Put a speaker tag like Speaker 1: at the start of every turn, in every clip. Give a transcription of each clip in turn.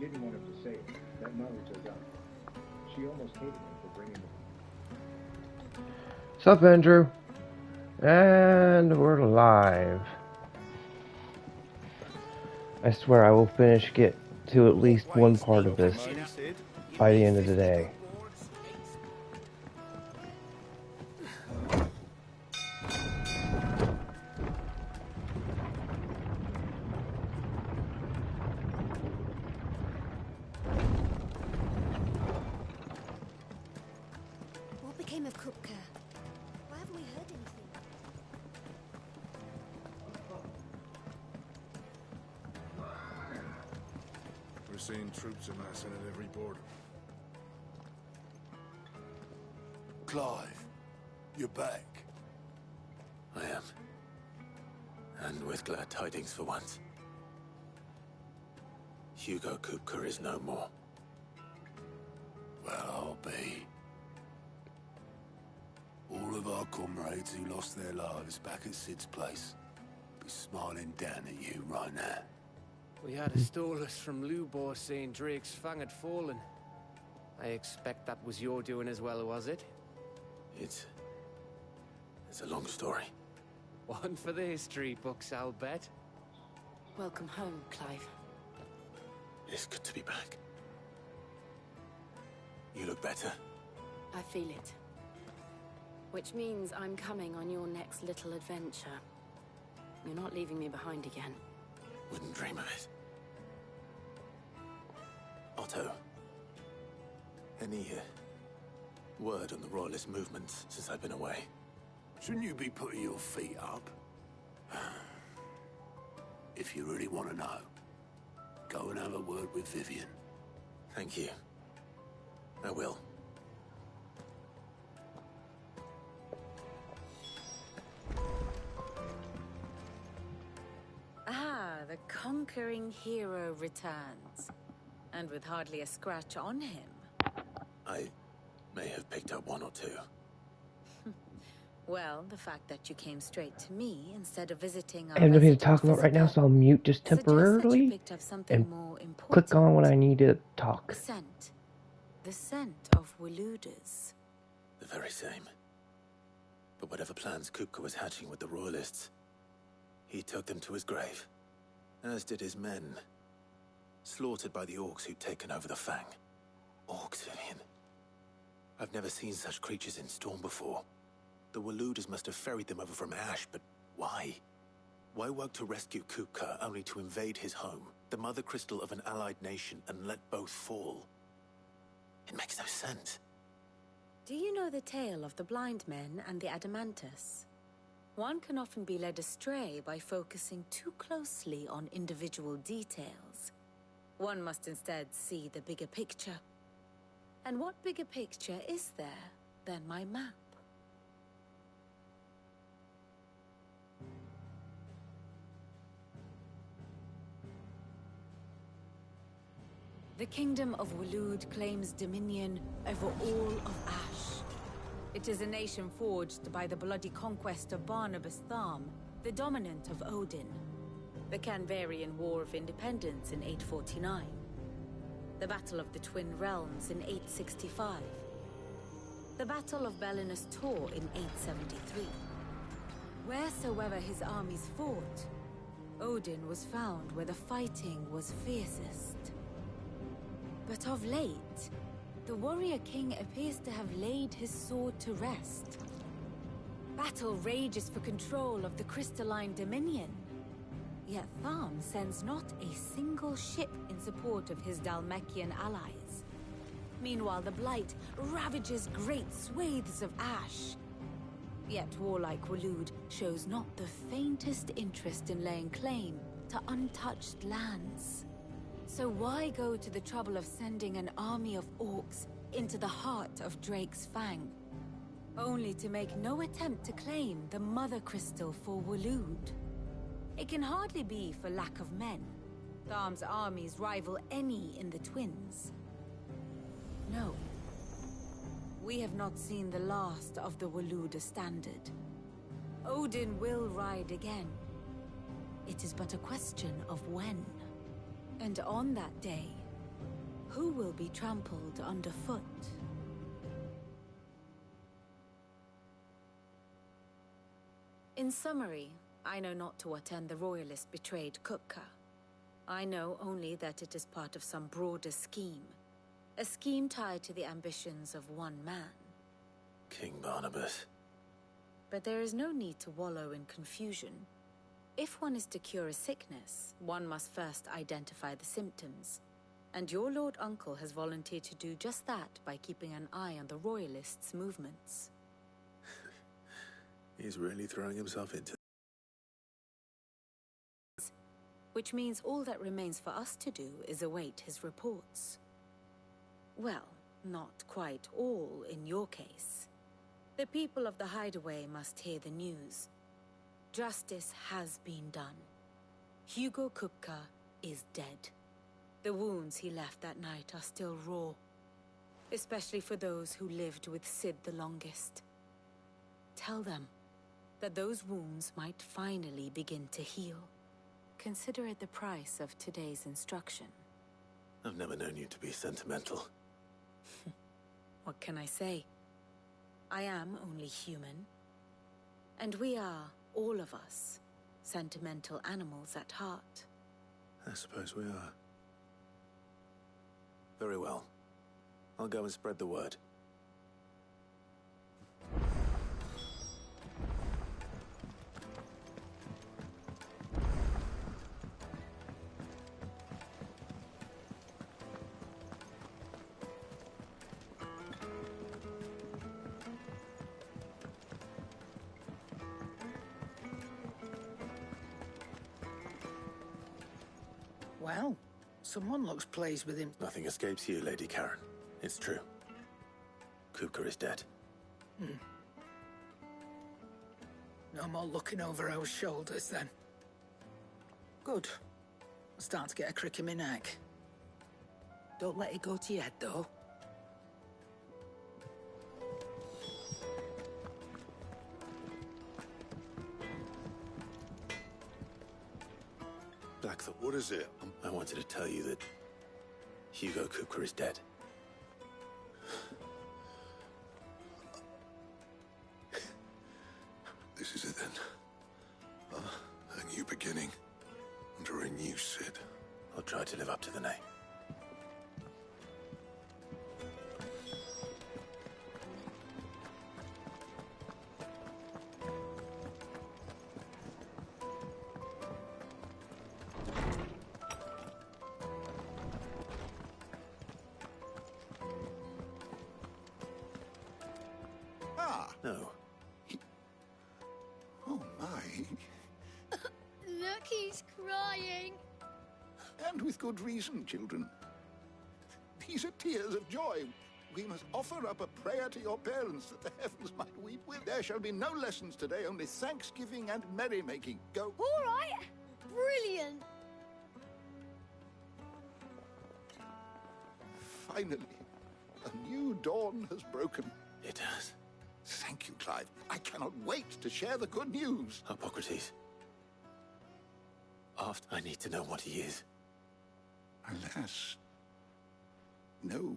Speaker 1: didn't want him to say it. That knowledge was up. She almost hated him for bringing him.
Speaker 2: Sup, Andrew? And we're live. I swear I will get to at least one part of this by the end of the day.
Speaker 3: What became of Kupka? Why haven't we heard anything?
Speaker 4: We're seeing troops amassing at every border.
Speaker 5: Clive, you're back.
Speaker 6: I am. And with glad tidings for once. Hugo Kupka is no more.
Speaker 5: Well, I'll be. All of our comrades who lost their lives back at Sid's place be smiling down at you right now.
Speaker 7: We had a stolus from Lubor saying Drake's fang had fallen. I expect that was your doing as well, was it?
Speaker 6: It's a long story.
Speaker 7: One for the history books, I'll bet.
Speaker 3: Welcome home, Clive.
Speaker 6: It's good to be back. You look better.
Speaker 3: I feel it. Which means I'm coming on your next little adventure. You're not leaving me behind again.
Speaker 6: Wouldn't dream of it. Otto, any word on the Royalist movements since I've been away?
Speaker 5: Shouldn't you be putting your feet up? If you really want to know, go and have a word with Vivian.
Speaker 6: Thank you. I will.
Speaker 8: Ah, the conquering hero returns. And with hardly a scratch on him.
Speaker 6: I may have picked up one or two.
Speaker 8: Well, the fact that you came straight to me instead of visiting our
Speaker 2: I have nothing to talk about right now, so I'll mute just temporarily and click on when I need to talk.
Speaker 8: The scent. The scent of Waludas.
Speaker 6: The very same. But whatever plans Kupka was hatching with the Royalists, he took them to his grave. As did his men. Slaughtered by the orcs who'd taken over the Fang. Orcs, Vivian. I've never seen such creatures in Storm before. The Waludas must have ferried them over from Ash, but why? Why work to rescue Kupka only to invade his home, the mother crystal of an allied nation, and let both fall? It makes no sense.
Speaker 8: Do you know the tale of the blind men and the Adamantus? One can often be led astray by focusing too closely on individual details. One must instead see the bigger picture. And what bigger picture is there than my map? The Kingdom of Waloed claims dominion over all of Ash. It is a nation forged by the bloody conquest of Barnabas Tharm, the dominant of Odin. The Canvarian War of Independence in 849. The Battle of the Twin Realms in 865. The Battle of Belinus Tor in 873. Wheresoever his armies fought, Odin was found where the fighting was fiercest. But of late, the warrior king appears to have laid his sword to rest. Battle rages for control of the crystalline dominion. Yet Tharm sends not a single ship in support of his Dhalmekian allies. Meanwhile, the Blight ravages great swathes of Ash. Yet warlike Waloed shows not the faintest interest in laying claim to untouched lands. So why go to the trouble of sending an army of orcs into the heart of Drake's Fang, only to make no attempt to claim the Mother Crystal for Waloed? It can hardly be for lack of men. Tharm's armies rival any in the Twins. No. We have not seen the last of the Waluda standard. Odin will ride again. It is but a question of when. And on that day, who will be trampled underfoot? In summary, I know not to what end the Royalists betrayed Kupka. I know only that it is part of some broader scheme. A scheme tied to the ambitions of one man.
Speaker 6: King Barnabas.
Speaker 8: But there is no need to wallow in confusion. If one is to cure a sickness, one must first identify the symptoms. And your Lord Uncle has volunteered to do just that by keeping an eye on the Royalists' movements.
Speaker 6: He's really throwing himself into...
Speaker 8: Which means all that remains for us to do is await his reports. Well, not quite all in your case. The people of the Hideaway must hear the news. Justice has been done. Hugo Kupka is dead. The wounds he left that night are still raw, especially for those who lived with Sid the longest. Tell them that those wounds might finally begin to heal. Consider it the price of today's instruction.
Speaker 6: I've never known you to be sentimental.
Speaker 8: What can I say? I am only human. And we are, all of us, sentimental animals at heart.
Speaker 6: I suppose we are. Very well. I'll go and spread the word.
Speaker 9: Well, someone looks pleased with him.
Speaker 6: Nothing escapes you, Lady Karen. It's true. Kupka is dead.
Speaker 9: No more looking over our shoulders, then. Good. I'm starting to get a crick in my neck. Don't let it go to your head, though.
Speaker 6: Blackthorn,
Speaker 5: What is it?
Speaker 6: I wanted to tell you that Hugo Kupka is dead.
Speaker 5: This is it then. A new beginning. Under a new Sid.
Speaker 6: I'll try to live up to the name. No.
Speaker 5: Oh my.
Speaker 10: Look, he's crying.
Speaker 5: And with good reason, children. These are tears of joy. We must offer up a prayer to your parents that the heavens might weep with. There shall be no lessons today, only thanksgiving and merrymaking. Go.
Speaker 10: All right. Brilliant.
Speaker 5: Finally, a new dawn has broken.
Speaker 6: It has.
Speaker 5: Thank you, Clive. I cannot wait to share the good news.
Speaker 6: Hippocrates. After I need to know what he is.
Speaker 5: Alas, no.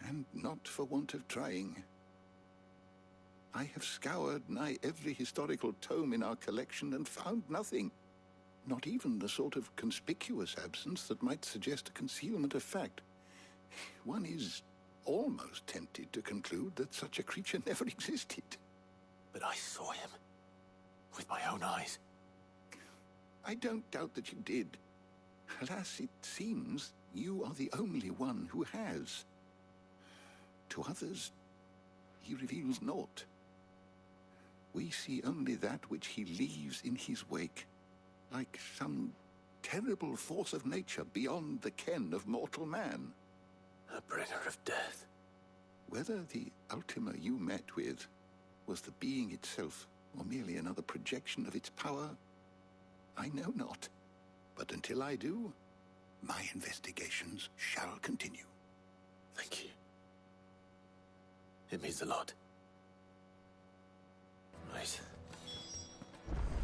Speaker 5: And not for want of trying. I have scoured nigh every historical tome in our collection and found nothing. Not even the sort of conspicuous absence that might suggest a concealment of fact. One is almost tempted to conclude that such a creature never existed.
Speaker 6: But I saw him. With my own eyes.
Speaker 5: I don't doubt that you did. Alas, it seems you are the only one who has. To others, he reveals naught. We see only that which he leaves in his wake, like some terrible force of nature beyond the ken of mortal man.
Speaker 6: A bringer of death.
Speaker 5: Whether the Ultima you met with was the being itself, or merely another projection of its power, I know not. But until I do, my investigations shall continue.
Speaker 6: Thank you. It means a lot. Right.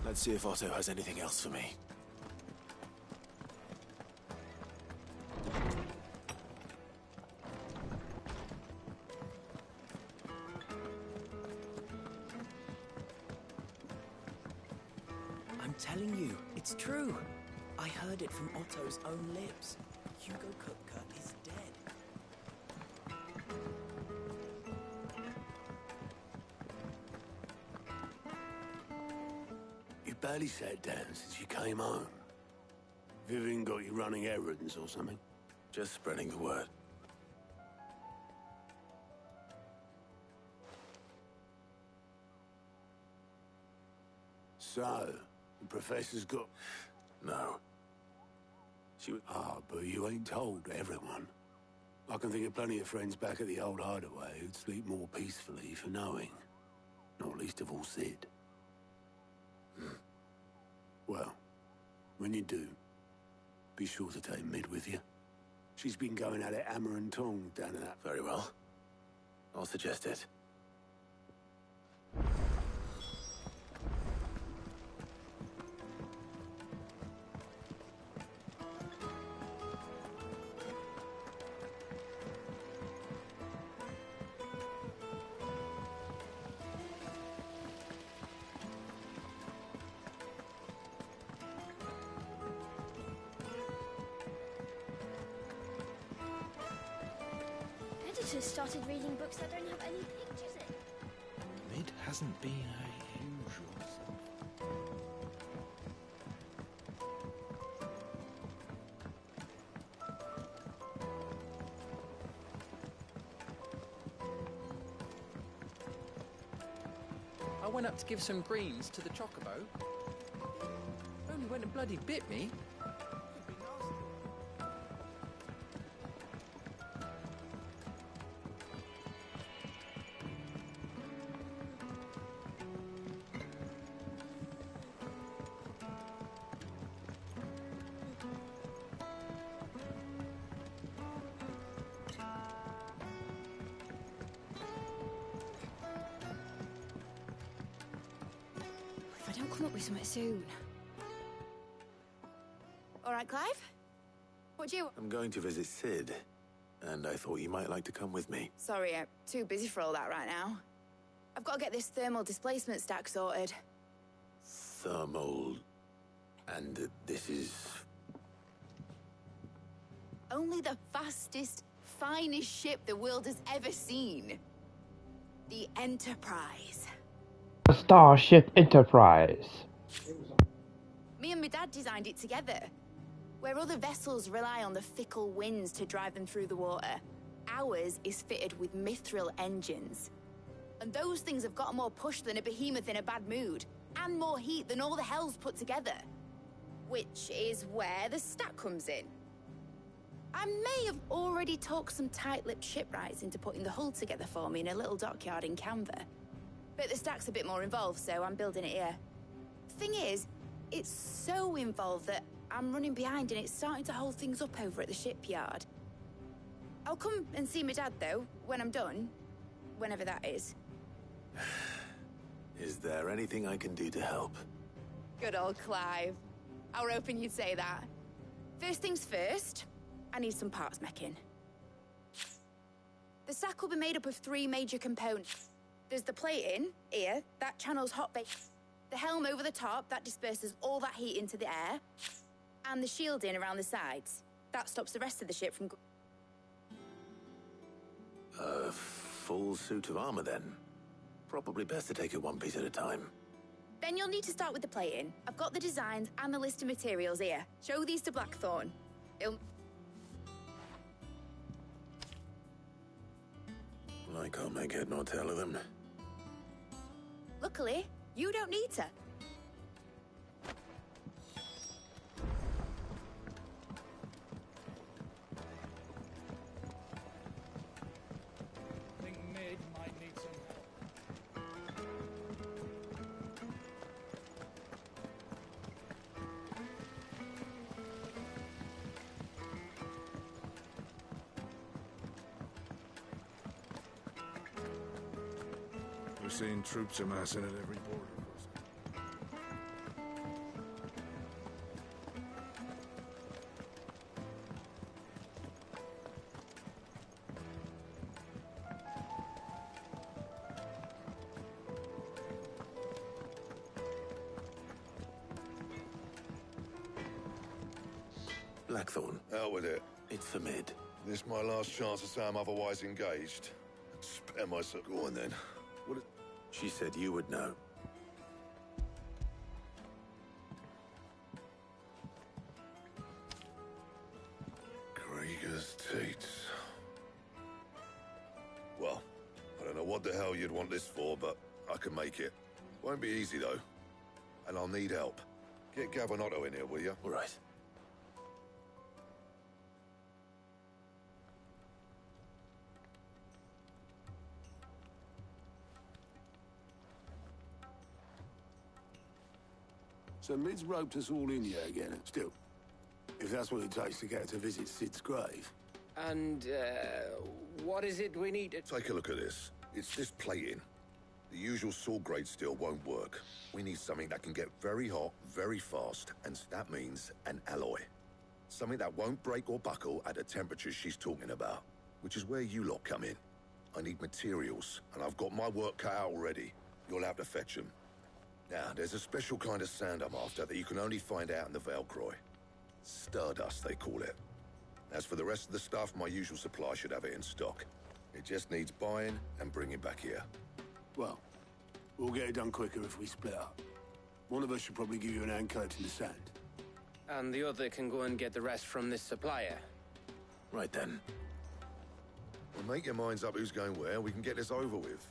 Speaker 6: Let's see if Otto has anything else for me.
Speaker 11: I'm telling you, it's true. I heard it from Otto's own lips. Hugo Kupka is dead.
Speaker 12: You barely sat down since you came home. Vivian got you running errands or something?
Speaker 6: Just spreading the word.
Speaker 12: So, the professor's got...
Speaker 6: No.
Speaker 12: Ah, but you ain't told everyone. I can think of plenty of friends back at the old hideaway who'd sleep more peacefully for knowing. Not least of all Sid. Well, when you do, be sure to take Mid with you. She's been going at it hammer and tongs down at that.
Speaker 6: Very well. I'll suggest it.
Speaker 10: Editors started reading books that don't have any pictures in.
Speaker 13: Mid hasn't been her usual self.
Speaker 14: I went up to give some greens to the chocobo. Only went and bloody bit me.
Speaker 3: If I don't come up with something soon. All right, Clive? What do you...
Speaker 6: I'm going to visit Sid, and I thought you might like to come with me.
Speaker 15: Sorry, I'm too busy for all that right now. I've got to get this thermal displacement stack sorted.
Speaker 6: Thermal... and this is...
Speaker 15: Only the fastest, finest ship the world has ever seen. The Enterprise.
Speaker 2: The Starship Enterprise.
Speaker 15: Me and my dad designed it together. Where other vessels rely on the fickle winds to drive them through the water, ours is fitted with mithril engines. And those things have got more push than a behemoth in a bad mood, and more heat than all the hells put together. Which is where the stack comes in. I may have already talked some tight-lipped shipwrights into putting the hull together for me in a little dockyard in Canva. But the stack's a bit more involved, so I'm building it here. Thing is, it's so involved that I'm running behind and it's starting to hold things up over at the shipyard. I'll come and see my dad, though, when I'm done. Whenever that is.
Speaker 6: Is there anything I can do to help?
Speaker 15: Good old Clive. I were hoping you'd say that. First things first, I need some parts meching. The stack will be made up of 3 major components. There's the plating, here, that channels hot base. The helm over the top, that disperses all that heat into the air. And the shielding around the sides. That stops the rest of the ship from...
Speaker 6: A full suit of armor, then. Probably best to take it one piece at a time.
Speaker 15: Then you'll need to start with the plating. I've got the designs and the list of materials here. Show these to Blackthorn.
Speaker 6: I can't make head nor tail of them.
Speaker 15: Luckily, you don't need to.
Speaker 16: Think Mid might need some help.
Speaker 4: We're seeing troops amassing at every border crossing.
Speaker 6: Blackthorn.
Speaker 4: Out with it.
Speaker 6: It's for mid.
Speaker 4: This my last chance to say I'm otherwise engaged. Spare myself. Go on then. What?
Speaker 6: She said you would know.
Speaker 4: Krieger's teats. Well, I don't know what the hell you'd want this for, but I can make it. Won't be easy though. And I'll need help. Get Gavin-Otto in here, will you?
Speaker 6: All right.
Speaker 12: So Mid's roped us all in here again. Still, if that's what it takes to get to visit Sid's grave.
Speaker 7: And, what is it we need to...
Speaker 4: Take a look at this. It's this plating. The usual sword grade steel won't work. We need something that can get very hot, very fast, and that means an alloy. Something that won't break or buckle at the temperatures she's talking about, which is where you lot come in. I need materials, and I've got my work cut out already. You'll have to fetch them. Now, there's a special kind of sand I'm after that you can only find out in the Valcroy. Stardust, they call it. As for the rest of the stuff, my usual supply should have it in stock. It just needs buying and bringing back here.
Speaker 12: Well, we'll get it done quicker if we split up. One of us should probably give you an hand collecting the sand.
Speaker 7: And the other can go and get the rest from this supplier.
Speaker 6: Right then.
Speaker 4: Well, make your minds up who's going where, we can get this over with.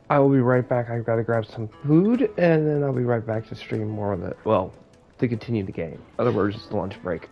Speaker 2: I will be right back. I've got to grab some food, and then I'll be right back to stream more of it. Well, to continue the game. In other words, it's the lunch break.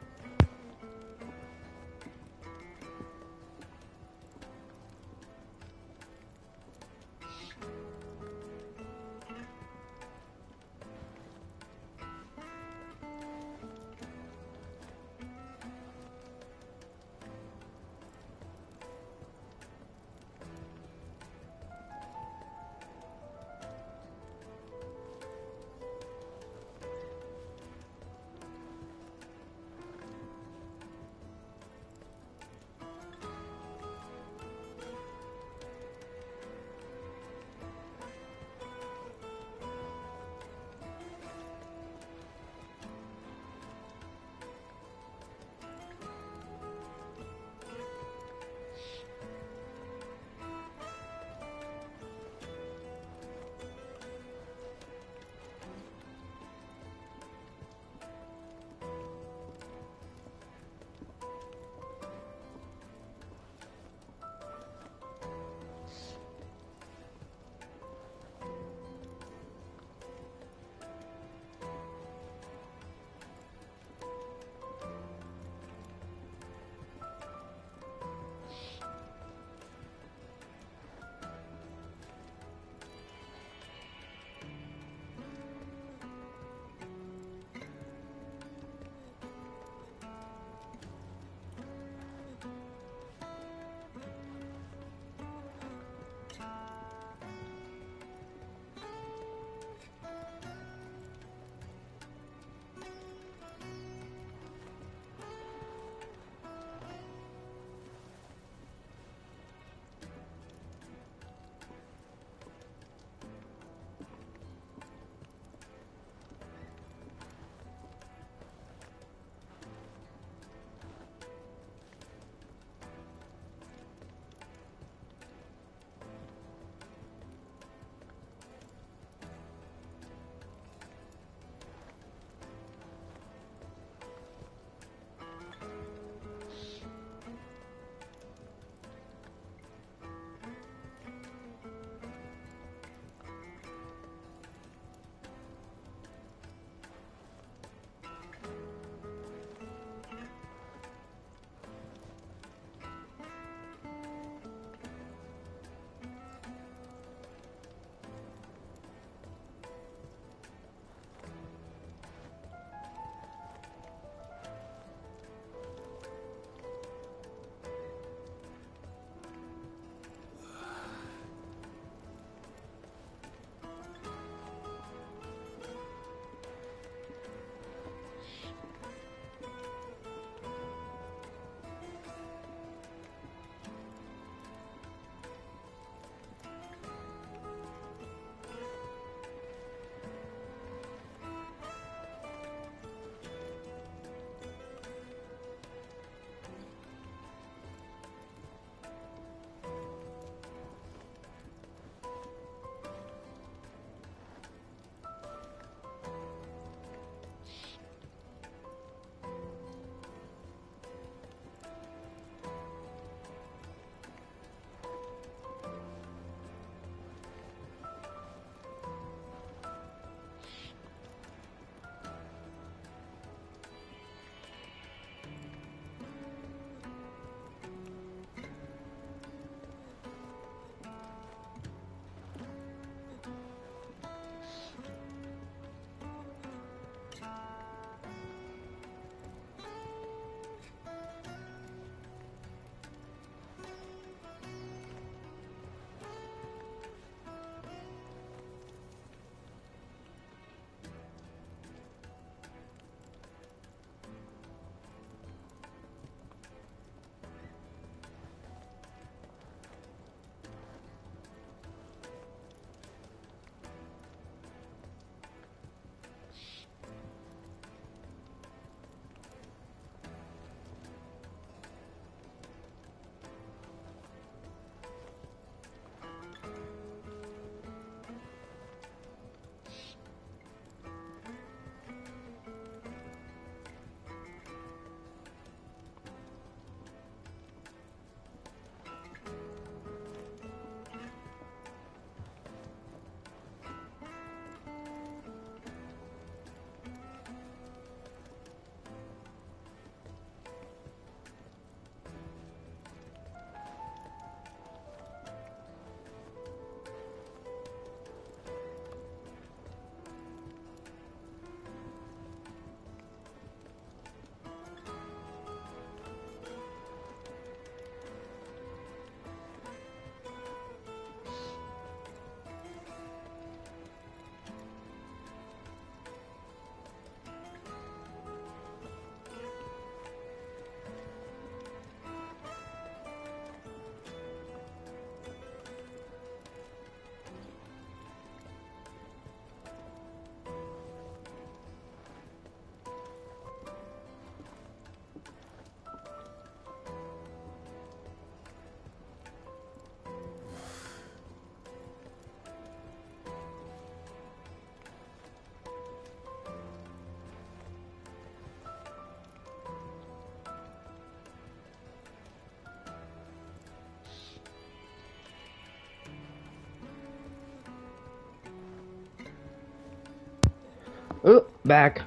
Speaker 2: Oh, back.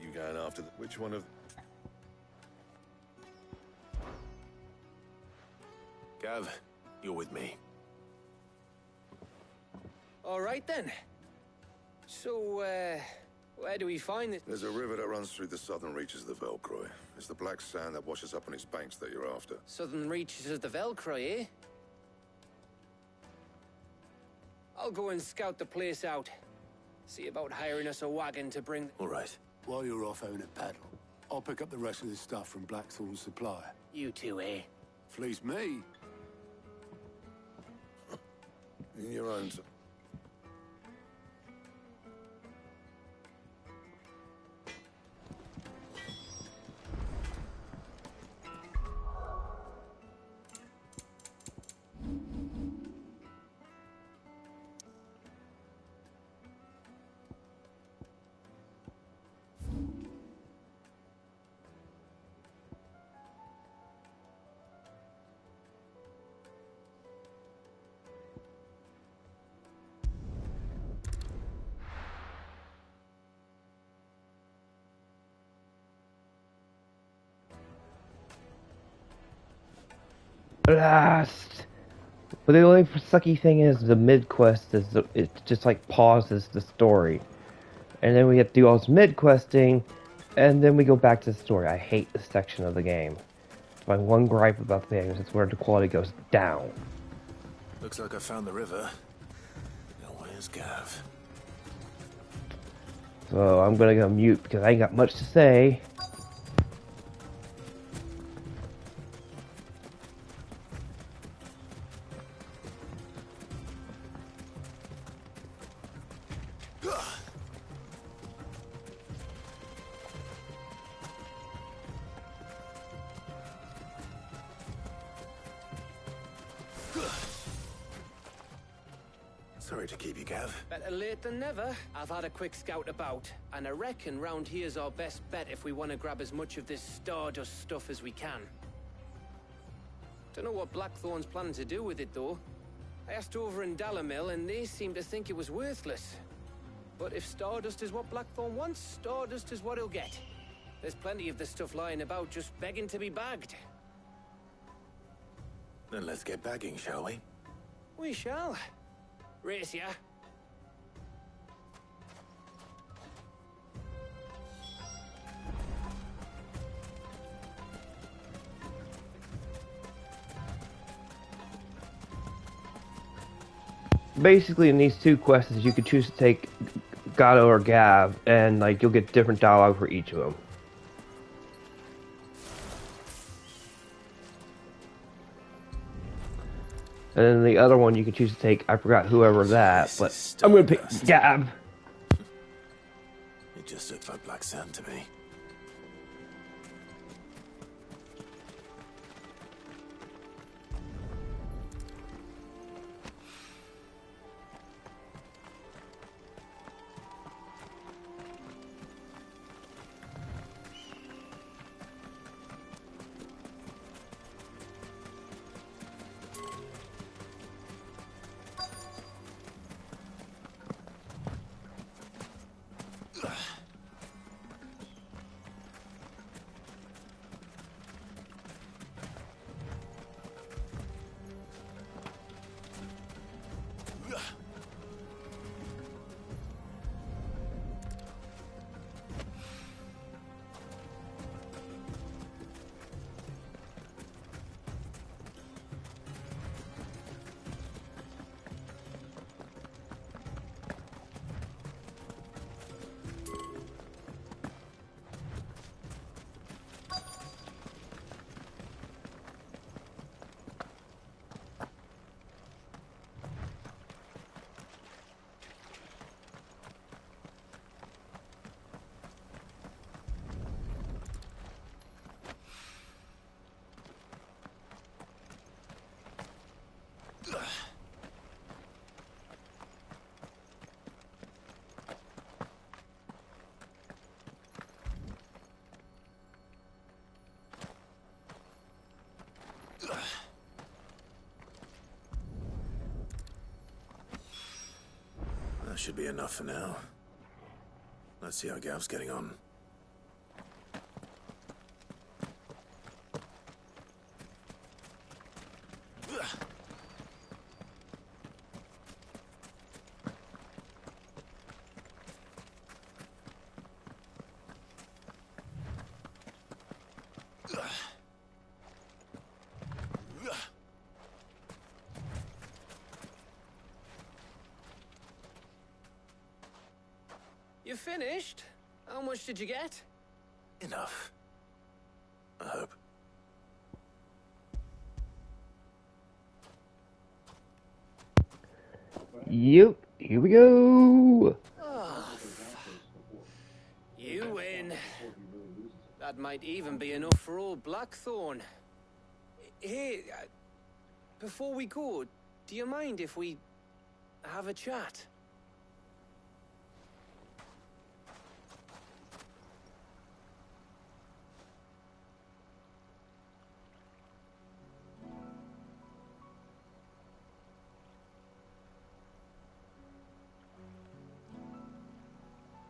Speaker 4: You going after which one of...
Speaker 6: Gav, you're with me.
Speaker 7: All right then. So, where do we find it?
Speaker 4: There's a river that runs through the southern reaches of the Velcroy. It's the black sand that washes up on its banks that you're after.
Speaker 7: Southern reaches of the Velcroy, eh? I'll go and scout the place out. See about hiring us a wagon to bring...
Speaker 6: All right.
Speaker 12: While you're off owning a paddle, I'll pick up the rest of the stuff from Blackthorn's supply.
Speaker 7: You two, eh?
Speaker 12: Fleece me.
Speaker 4: In your own...
Speaker 2: Blast! But the only sucky thing is the mid quest is it just like pauses the story, and then we have to do all this mid questing, and then we go back to the story. I hate this section of the game. My one gripe about the game is it's where the quality goes down.
Speaker 6: Looks like I found the river. Now where's Gav?
Speaker 2: So I'm gonna go mute because I ain't got much to say.
Speaker 6: Sorry to keep you, Gav.
Speaker 7: Better late than never. I've had a quick scout about, and I reckon round here's our best bet if we want to grab as much of this Stardust stuff as we can. Don't know what Blackthorn's planning to do with it, though. I asked over in Dalamil, and they seem to think it was worthless. But if Stardust is what Blackthorn wants, Stardust is what he'll get. There's plenty of the stuff lying about just begging to be bagged.
Speaker 6: Then let's get bagging, shall we?
Speaker 7: We shall. Race ya.
Speaker 2: Basically, in these two quests, you could choose to take Gato or Gav, and like you'll get different dialogue for each of them. And then the other one you could choose to take, I forgot whoever that, but I'm gonna pick Gav.
Speaker 6: It just looked like black sand to me. should be enough for now. Let's see how Gav's getting on.
Speaker 7: You finished? How much did you get?
Speaker 6: Enough. I hope.
Speaker 2: Yep, here we go.
Speaker 7: Oh, you win. That might even be enough for old Blackthorn. Hey, before we go, do you mind if we have a chat?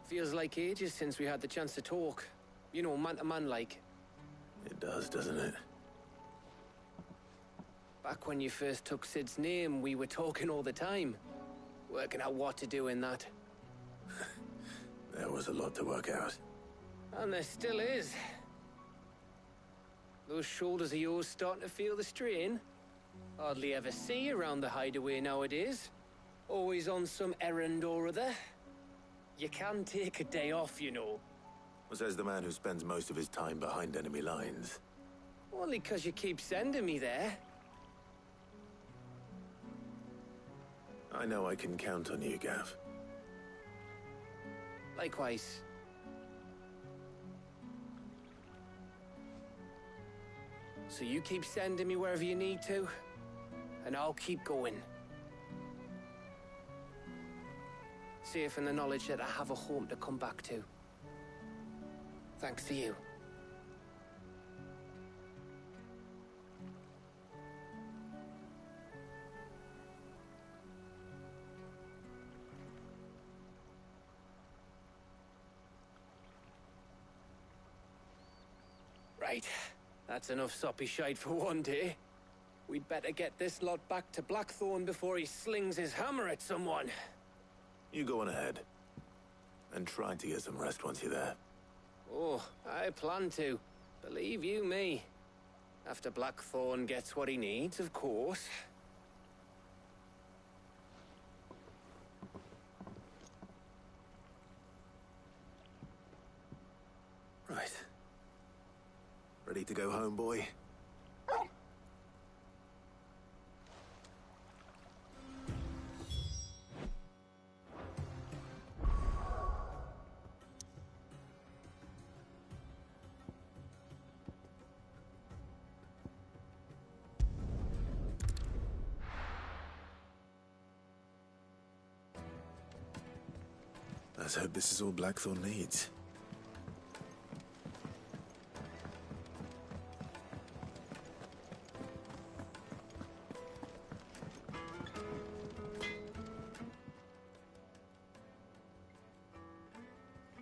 Speaker 7: Feels like ages since we had the chance to talk. You know, man to man like.
Speaker 6: It does, doesn't it?
Speaker 7: Back when you first took Sid's name, we were talking all the time. Working out what to do in that.
Speaker 6: There was a lot to work out.
Speaker 7: And there still is. Those shoulders of yours starting to feel the strain. Hardly ever see you around the hideaway nowadays. Always on some errand or other. You can take a day off, you know.
Speaker 6: Says the man who spends most of his time behind enemy lines.
Speaker 7: Only 'cause you keep sending me there.
Speaker 6: I know I can count on you, Gav.
Speaker 7: Likewise. So you keep sending me wherever you need to, and I'll keep going. Safe in the knowledge that I have a home to come back to. Thanks to you. Right. That's enough soppy shite for one day. We'd better get this lot back to Blackthorn before he slings his hammer at someone.
Speaker 6: You go on ahead. And try to get some rest once you're there.
Speaker 7: Oh, I plan to. Believe you me. After Blackthorn gets what he needs, of course.
Speaker 6: Right. Ready to go home, boy? Let's hope this is all Blackthorn needs.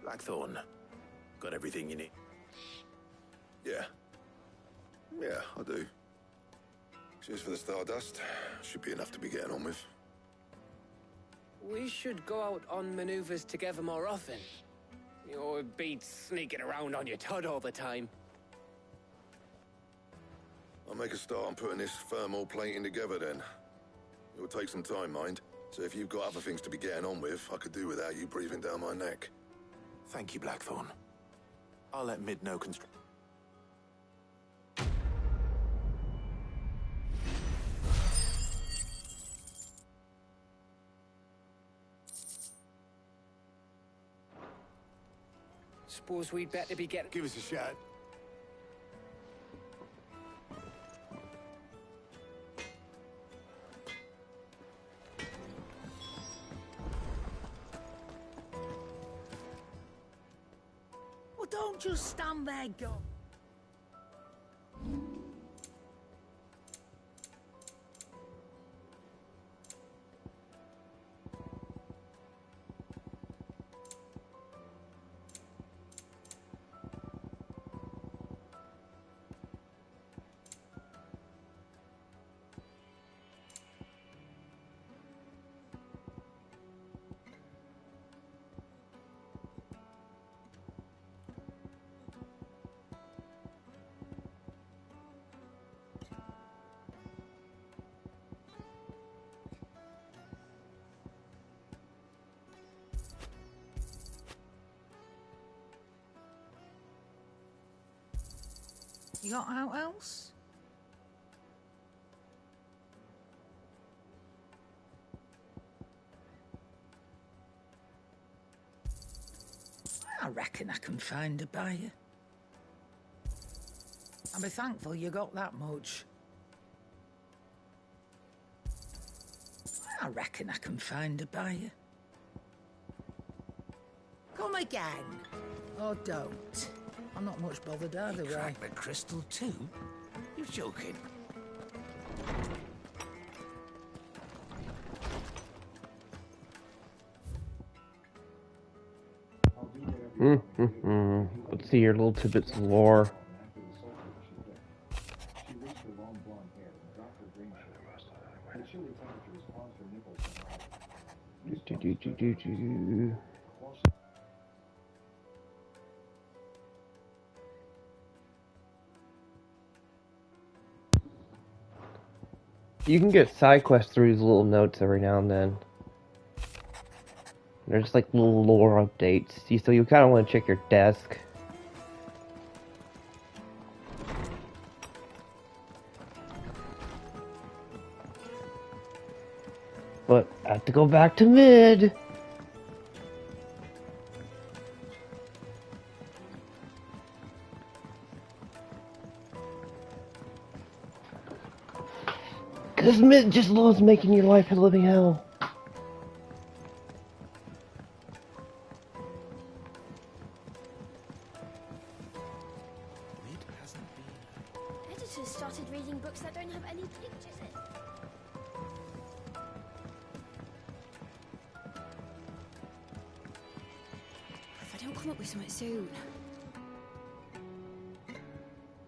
Speaker 6: Blackthorn, got everything you need?
Speaker 4: Yeah. Yeah, I do. Cheers for the Stardust. Should be enough to be getting on with.
Speaker 7: We should go out on maneuvers together more often. You're beat sneaking around on your Todd all the time.
Speaker 4: I'll make a start on putting this thermal plating together then. It will take some time, mind. So if you've got other things to be getting on with, I could do without you breathing down my neck.
Speaker 6: Thank you, Blackthorn. I'll let Mid know construct.
Speaker 7: Suppose we'd better be getting...
Speaker 12: Give us a shot.
Speaker 9: Well, don't just stand there, go. You got out else? I reckon I can find a buyer. I'll be thankful you got that much. I reckon I can find a buyer. Come again. Or don't. I'm not much bothered either way.
Speaker 13: Crack the crystal too? You're joking.
Speaker 2: Let's see your little tidbits of lore.
Speaker 1: She reached her long blonde hair and dropped her green shirt. The chilly temperatures caused her nipples to harden.
Speaker 2: You can get side quests through these little notes every now and then. They're just like little lore updates. So you kind of want to check your desk. But I have to go back to mid. Because mid just loves making your life a living hell.
Speaker 10: Editors started reading books that don't have any pictures in.
Speaker 3: If I don't come up with something soon.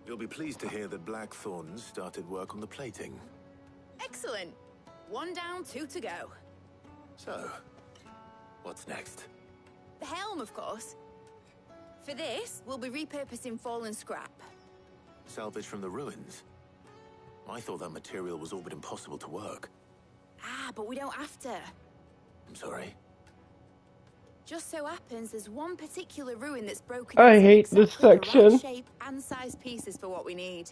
Speaker 6: You'll be pleased to hear that Blackthorn started work on the plating.
Speaker 15: Excellent. 1 down, 2 to go.
Speaker 6: So, what's next?
Speaker 15: The helm, of course. For this, we'll be repurposing fallen scrap.
Speaker 6: Salvage from the ruins? I thought that material was all but impossible to work.
Speaker 15: Ah, but we don't have to.
Speaker 6: I'm sorry.
Speaker 15: Just so happens there's one particular ruin that's broken.
Speaker 2: I
Speaker 15: into
Speaker 2: hate this
Speaker 15: exactly the
Speaker 2: section.
Speaker 15: right shape and size pieces for what we need.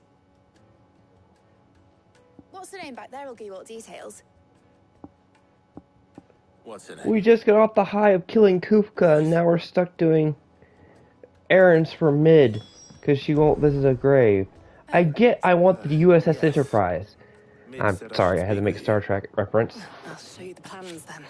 Speaker 15: What's the name back there? I'll give you all the details.
Speaker 6: What's her name?
Speaker 2: We just got off the high of killing Kufka, and now we're stuck doing errands for mid because she won't visit a grave. I want the USS Enterprise. I'm sorry, I had to make a Star Trek reference.
Speaker 3: I'll show you the plans then.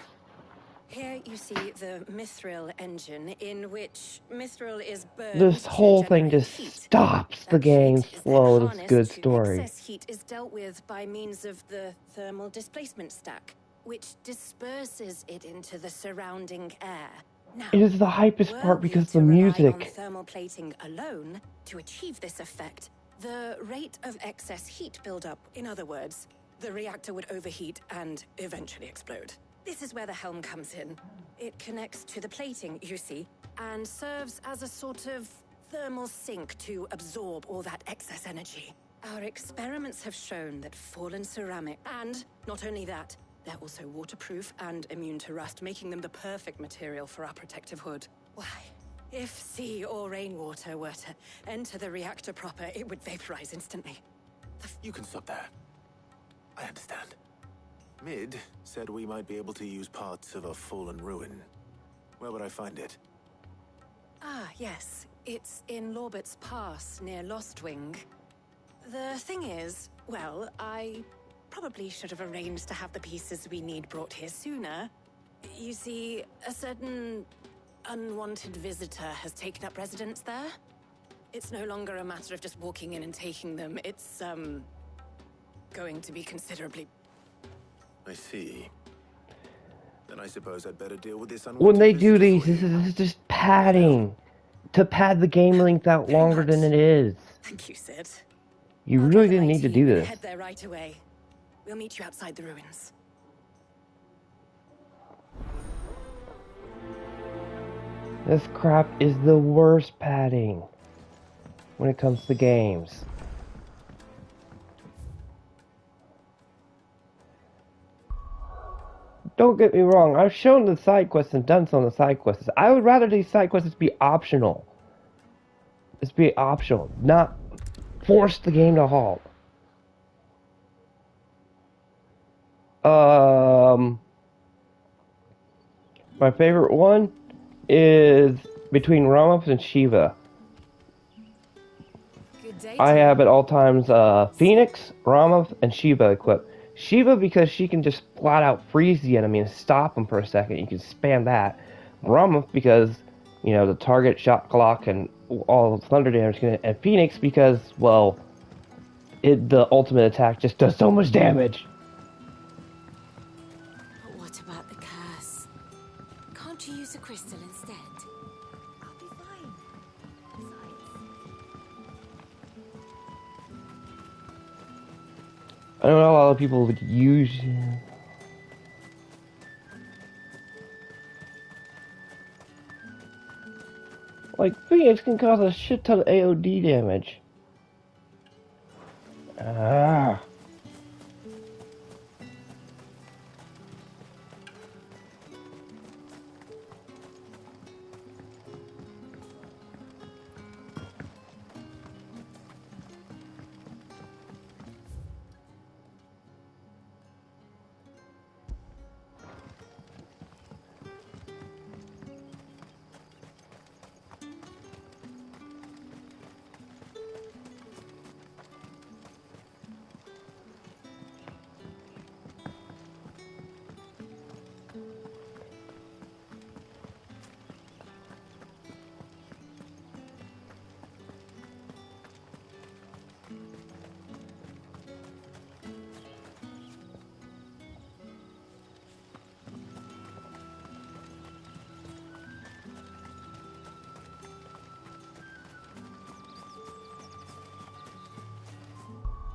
Speaker 3: Here you see the Mithril engine, in which Mithril is burned.
Speaker 2: This whole thing just stops the game's flow of this good story.
Speaker 3: Excess heat is dealt with by means of the thermal displacement stack, which disperses it into the surrounding air. Now,
Speaker 2: It is the hypest part because of the
Speaker 3: on
Speaker 2: music.
Speaker 3: thermal plating alone to achieve this effect, the rate of excess heat buildup, in other words, the reactor would overheat and eventually explode. This is where the helm comes in. It connects to the plating, you see, and serves as a sort of thermal sink to absorb all that excess energy. Our experiments have shown that fallen ceramic, and not only that, they're also waterproof and immune to rust, making them the perfect material for our protective hood. Why? If sea or rainwater were to enter the reactor proper, it would vaporize instantly.
Speaker 6: You can stop there. I understand. Mid said we might be able to use parts of a fallen ruin. Where would I find it?
Speaker 3: Ah, yes. It's in Lorbert's Pass, near Lostwing. The thing is, well, I probably should have arranged to have the pieces we need brought here sooner. You see, a certain unwanted visitor has taken up residence there. It's no longer a matter of just walking in and taking them. It's, going to be considerably...
Speaker 6: I see. Then I suppose I'd better deal with this unwanted
Speaker 2: When they do
Speaker 6: visitor
Speaker 2: these,
Speaker 6: for you.
Speaker 2: this is just padding. To pad the game length out longer than it is.
Speaker 3: Thank you, Sid.
Speaker 2: You really didn't need to do this.
Speaker 3: Head there right away. We'll meet you outside the ruins.
Speaker 2: This crap is the worst padding when it comes to games. Don't get me wrong, I've shown the side quests and done some of the side quests. I would rather these side quests be optional. It's be optional, not forced the game to halt. My favorite one is between Ramos and Shiva. I have at all times Phoenix, Ramos, and Shiva equipped. Shiva because she can just flat out freeze the enemy and stop them for a second. You can spam that. Ramos because, you know, the target shot clock and all the thunder damage. And Phoenix because, well, the ultimate attack just does so much damage.
Speaker 8: But what about the curse? Can't you use a crystal instead?
Speaker 10: I'll be fine.
Speaker 2: I don't know, a lot of people would use... Like, Phoenix can cause a shit ton of AOD damage. Ah.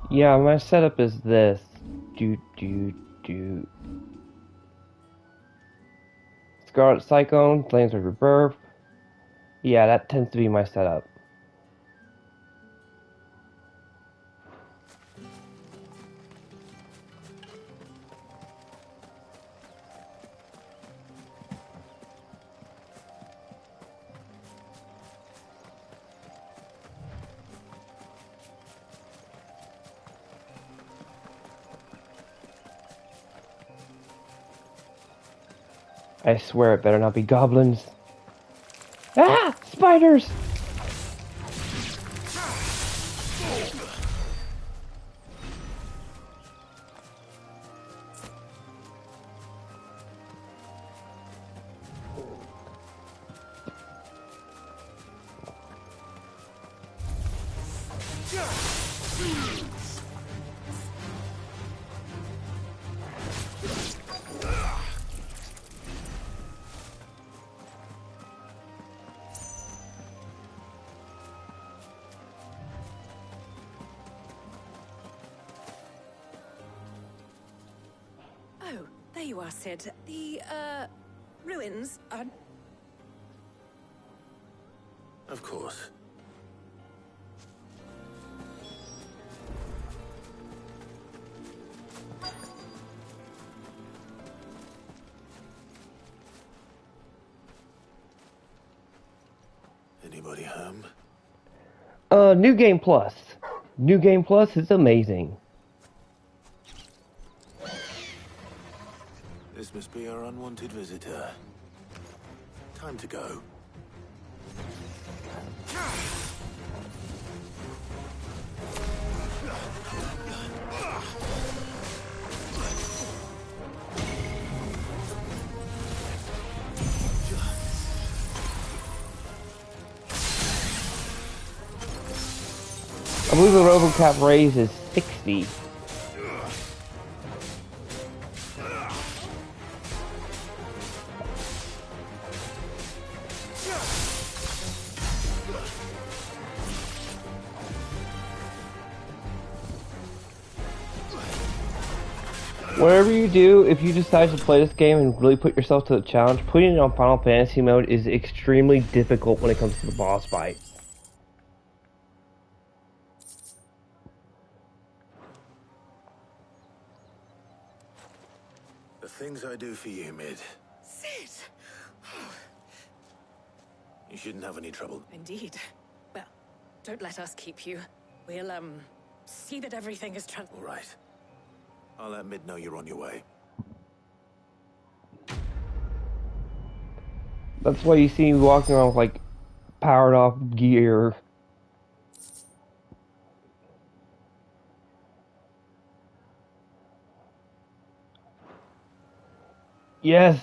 Speaker 2: Yeah, my setup is this. Scarlet Cyclone, Flames of Rebirth. Yeah, that tends to be my setup. I swear it better not be goblins. Ah! Spiders!
Speaker 3: Oh, there you are, Sid. The, ruins are...
Speaker 6: Of course. Anybody home?
Speaker 2: New Game Plus. New Game Plus is amazing.
Speaker 6: This must be our unwanted visitor. Time to go.
Speaker 2: I believe the RoboCap raise is 60. Whatever you do, if you decide to play this game and really put yourself to the challenge, putting it on Final Fantasy mode is extremely difficult when it comes to the boss fight.
Speaker 6: The things I do for you, Mid.
Speaker 3: Sid!
Speaker 6: You shouldn't have any trouble.
Speaker 3: Indeed. Well, don't let us keep you. We'll, see that everything is
Speaker 6: All right. I'll let Mid know you're on your way.
Speaker 2: That's why you see me walking around with, like, powered off gear. Yes!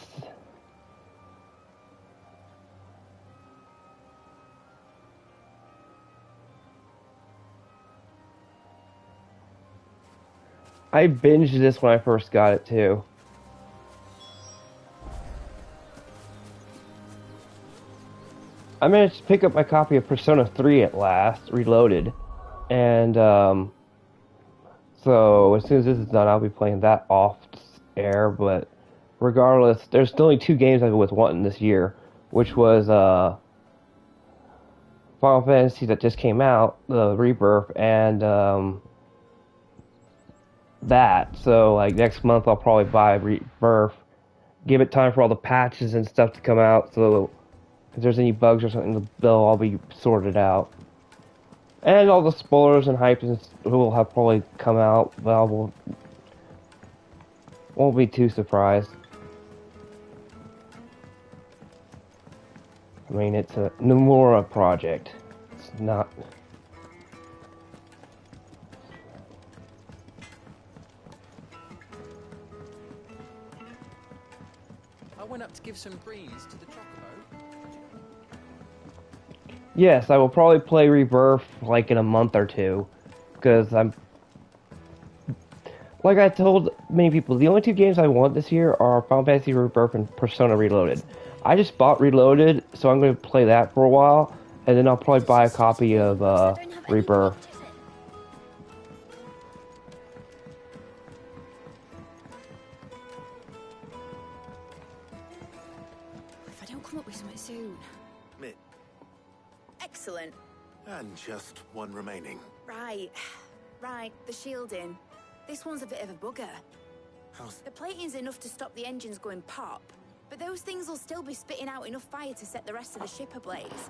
Speaker 2: I binged this when I first got it, too. I managed to pick up my copy of Persona 3 at last, Reloaded. And, so as soon as this is done, I'll be playing that off air, but regardless, there's still only 2 games I was wanting this year, which was, Final Fantasy that just came out, the Rebirth, and, that. So, like, next month I'll probably buy Rebirth, give it time for all the patches and stuff to come out, so if there's any bugs or something, they'll all be sorted out. And all the spoilers and hype will have probably come out, but I won't be too surprised. I mean, it's a Nomura project. It's not...
Speaker 14: I went up to give some greens to the chocobo.
Speaker 2: Yes, I will probably play Rebirth like in a month or two, because I'm... Like I told many people, the only 2 games I want this year are Final Fantasy Rebirth and Persona Reloaded. I just bought Reloaded, so I'm going to play that for a while, and then I'll probably buy a copy of Rebirth.
Speaker 15: If I don't come up with something soon.
Speaker 6: Mid.
Speaker 15: Excellent.
Speaker 6: And just one remaining.
Speaker 15: Right. The shielding. This one's a bit of a bugger. The plating's enough to stop the engines going pop, but those things will still be spitting out enough fire to set the rest of the ship ablaze.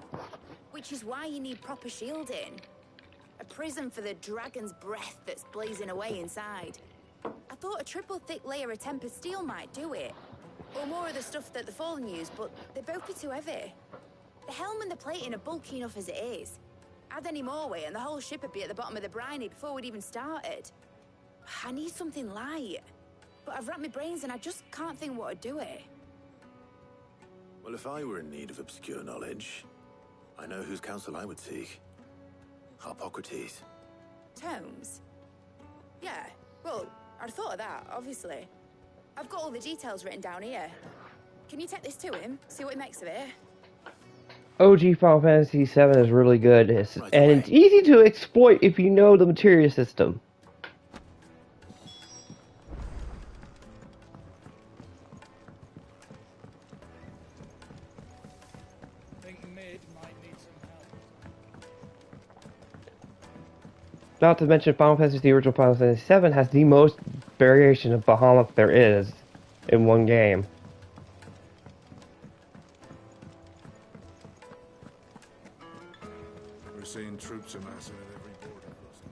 Speaker 15: Which is why you need proper shielding. A prism for the dragon's breath that's blazing away inside. I thought a triple thick layer of tempered steel might do it. Or more of the stuff that the Fallen use, but they'd both be too heavy. The helm and the plating are bulky enough as it is. Add any more weight and the whole ship would be at the bottom of the briny before we'd even started. I need something light. But I've racked my brains and I just can't think what would do it.
Speaker 6: Well, if I were in need of obscure knowledge, I know whose counsel I would seek. Harpocrates.
Speaker 15: Tomes? Yeah, well, I'd thought of that, obviously. I've got all the details written down here. Can you take this to him? See what he makes of it?
Speaker 2: OG Final Fantasy VII is really good, and it's easy to exploit if you know the materia system. Not to mention, Final Fantasy, the original Final Fantasy VII, has the most variation of Bahamut there is in one game.
Speaker 5: We're seeing troops amassing at every border crossing.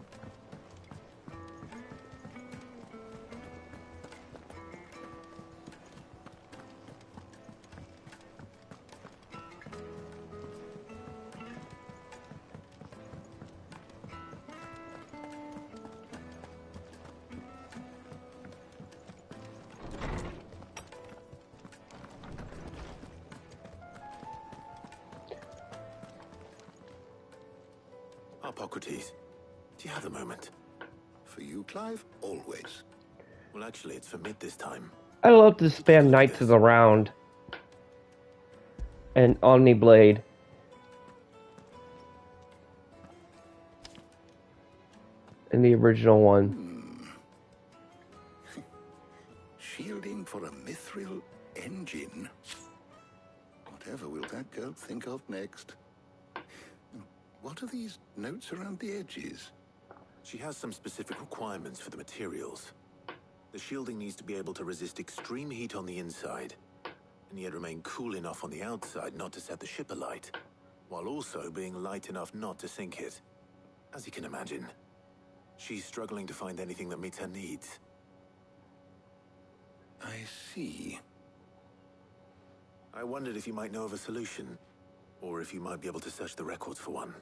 Speaker 6: Harpocrates, do you have a moment?
Speaker 5: For you, Clive? Always.
Speaker 6: Well, actually, it's for Mid this time.
Speaker 2: I love to spam Knights of the Round and Omniblade. In the original one.
Speaker 5: Shielding for a mithril engine? Whatever will that girl think of next? What are these notes around the edges?
Speaker 6: She has some specific requirements for the materials. The shielding needs to be able to resist extreme heat on the inside, and yet remain cool enough on the outside not to set the ship alight, while also being light enough not to sink it. As you can imagine, she's struggling to find anything that meets her needs.
Speaker 5: I see.
Speaker 6: I wondered if you might know of a solution, or if you might be able to search the records for one.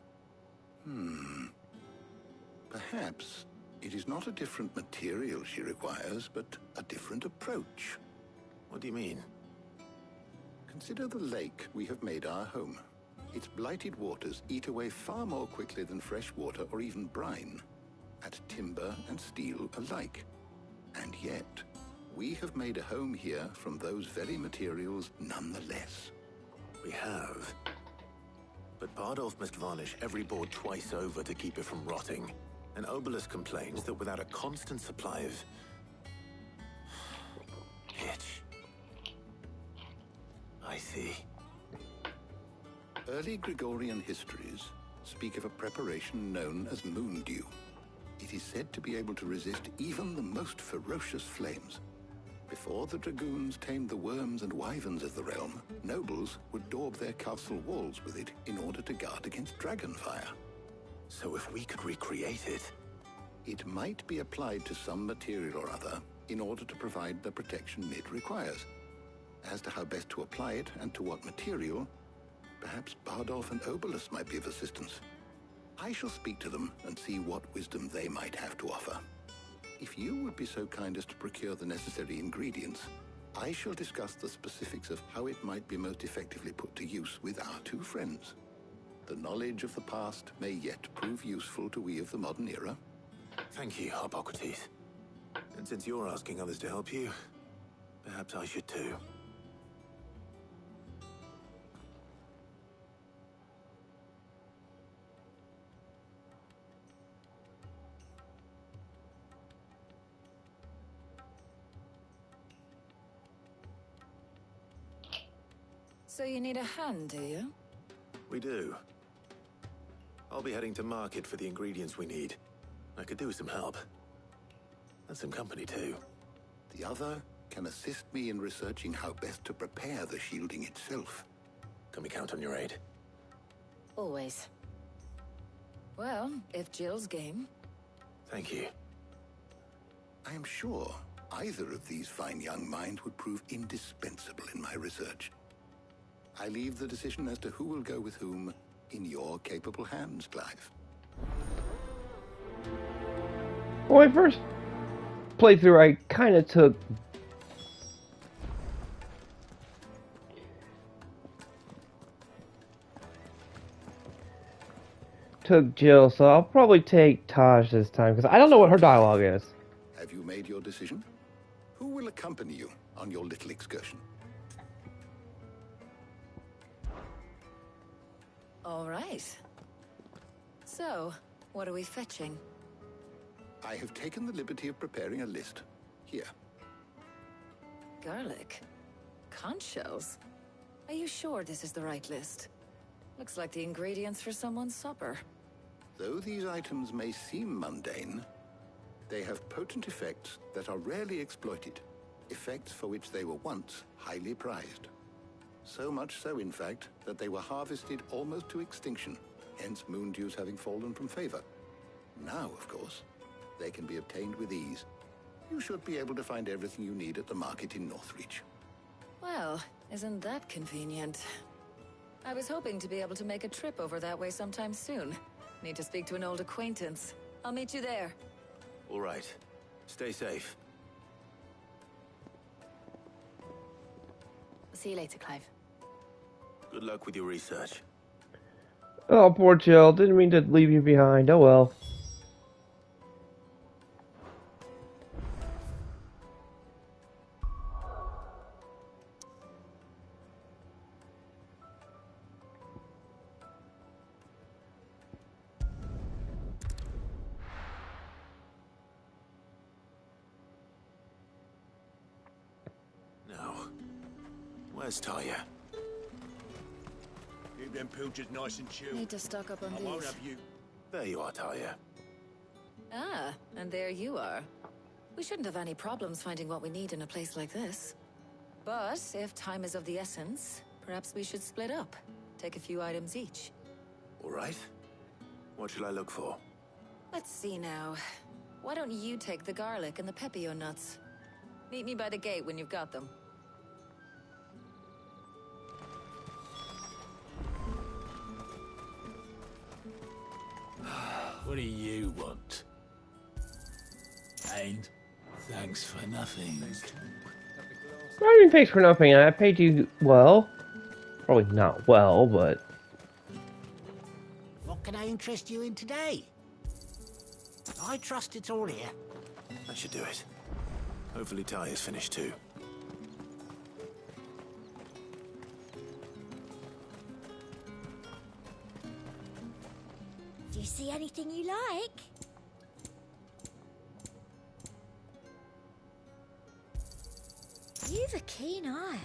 Speaker 5: Perhaps it is not a different material she requires, but a different approach.
Speaker 6: What do you mean?
Speaker 5: Consider the lake we have made our home. Its blighted waters eat away far more quickly than fresh water or even brine, at timber and steel alike. And yet, we have made a home here from those very materials nonetheless.
Speaker 6: We have. But Bardolph must varnish every board twice over to keep it from rotting. And Obelisk complains that without a constant supply of pitch. I see.
Speaker 5: Early Gregorian histories speak of a preparation known as moon dew. It is said to be able to resist even the most ferocious flames. Before the dragoons tamed the worms and wyverns of the realm, nobles would daub their castle walls with it in order to guard against dragon fire.
Speaker 6: So if we could recreate it...
Speaker 5: It might be applied to some material or other in order to provide the protection it requires. As to how best to apply it and to what material, perhaps Bardolph and Obelisk might be of assistance. I shall speak to them and see what wisdom they might have to offer. If you would be so kind as to procure the necessary ingredients, I shall discuss the specifics of how it might be most effectively put to use with our two friends. The knowledge of the past may yet prove useful to we of the modern era.
Speaker 6: Thank you, Hippocrates. And since you're asking others to help you, perhaps I should too.
Speaker 3: So you need a hand, do you?
Speaker 6: We do. I'll be heading to market for the ingredients we need. I could do with some help. And some company too.
Speaker 5: The other can assist me in researching how best to prepare the shielding itself.
Speaker 6: Can we count on your aid?
Speaker 3: Always. Well, if Jill's game.
Speaker 6: Thank you.
Speaker 5: I am sure either of these fine young minds would prove indispensable in my research. I leave the decision as to who will go with whom in your capable hands, Clive.
Speaker 2: Well, my first playthrough, I kind of took Jill, so I'll probably take Taj this time, because I don't know what her dialogue is.
Speaker 5: Have you made your decision? Who will accompany you on your little excursion?
Speaker 3: All right. So, what are we fetching?
Speaker 5: I have taken the liberty of preparing a list. Here.
Speaker 3: Garlic. Conch shells. Are you sure this is the right list? Looks like the ingredients for someone's supper.
Speaker 5: Though these items may seem mundane, they have potent effects that are rarely exploited. Effects for which they were once highly prized. So much so, in fact, that they were harvested almost to extinction, hence moon dews having fallen from favor. Now, of course, they can be obtained with ease. You should be able to find everything you need at the market in Northreach.
Speaker 3: Well, isn't that convenient? I was hoping to be able to make a trip over that way sometime soon. Need to speak to an old acquaintance. I'll meet you there.
Speaker 6: All right. Stay safe.
Speaker 15: See you later, Clive.
Speaker 6: Good luck with your research.
Speaker 2: Oh, poor Jill. Didn't mean to leave you behind. Oh well.
Speaker 6: Now, where's Talia?
Speaker 12: Keep them pilchers nice and chilled.
Speaker 3: Need to stock up on
Speaker 12: I won't
Speaker 3: these.
Speaker 12: have you.
Speaker 6: There you are, Talia.
Speaker 3: Ah, and there you are. We shouldn't have any problems finding what we need in a place like this. But if time is of the essence, perhaps we should split up. Take a few items each.
Speaker 6: All right. What shall I look for?
Speaker 3: Let's see now. Why don't you take the garlic and the pepio nuts? Meet me by the gate when you've got them.
Speaker 13: What do you want? And thanks for nothing.
Speaker 2: I mean, thanks for nothing. I paid you well. Probably not well, but...
Speaker 13: What can I interest you in today? I trust it's all here.
Speaker 6: That should do it. Hopefully Ty is finished too.
Speaker 10: Do you see anything you like? You've a keen eye.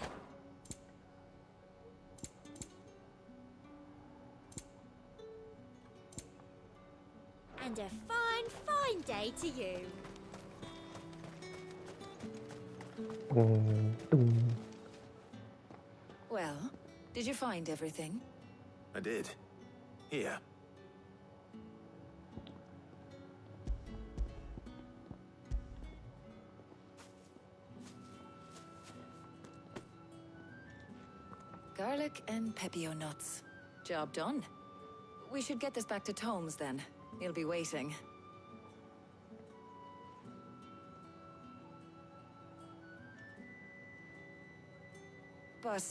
Speaker 10: And a fine, fine day to you.
Speaker 3: Well, did you find everything?
Speaker 6: I did. Here.
Speaker 3: Garlic and pepio nuts. Job done. We should get this back to Tomes then. He'll be waiting. But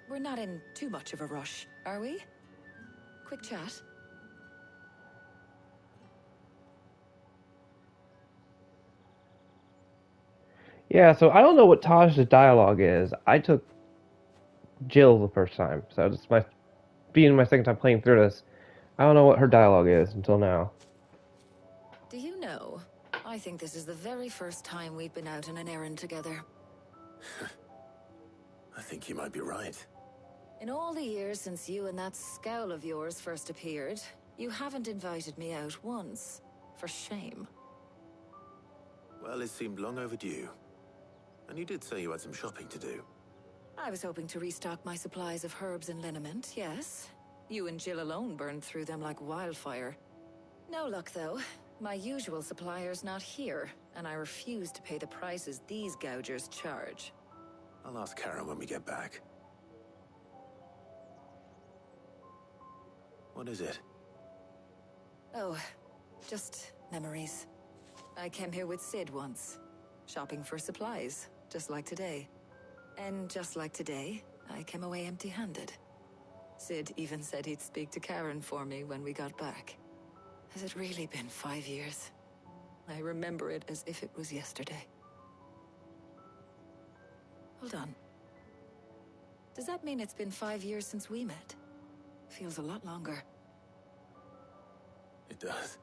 Speaker 3: we're not in too much of a rush, are we? Quick chat.
Speaker 2: Yeah, so I don't know what Taj's dialogue is. I took Jill the first time, so this is being my second time playing through this. I don't know what her dialogue is until now.
Speaker 3: Do you know, I think this is the very first time we've been out on an errand together.
Speaker 6: I think you might be right.
Speaker 3: In all the years since you and that scowl of yours first appeared, you haven't invited me out once. For shame.
Speaker 6: Well, it seemed long overdue. And you did say you had some shopping to do.
Speaker 3: I was hoping to restock my supplies of herbs and liniment, yes. You and Jill alone burned through them like wildfire. No luck, though. My usual supplier's not here, and I refuse to pay the prices these gougers charge.
Speaker 6: I'll ask Karen when we get back. What is it?
Speaker 3: Oh, just memories. I came here with Sid once, shopping for supplies, just like today. And just like today, I came away empty-handed. Sid even said he'd speak to Karen for me when we got back. Has it really been 5 years? I remember it as if it was yesterday. Hold on. Does that mean it's been 5 years since we met? Feels a lot longer.
Speaker 6: It does.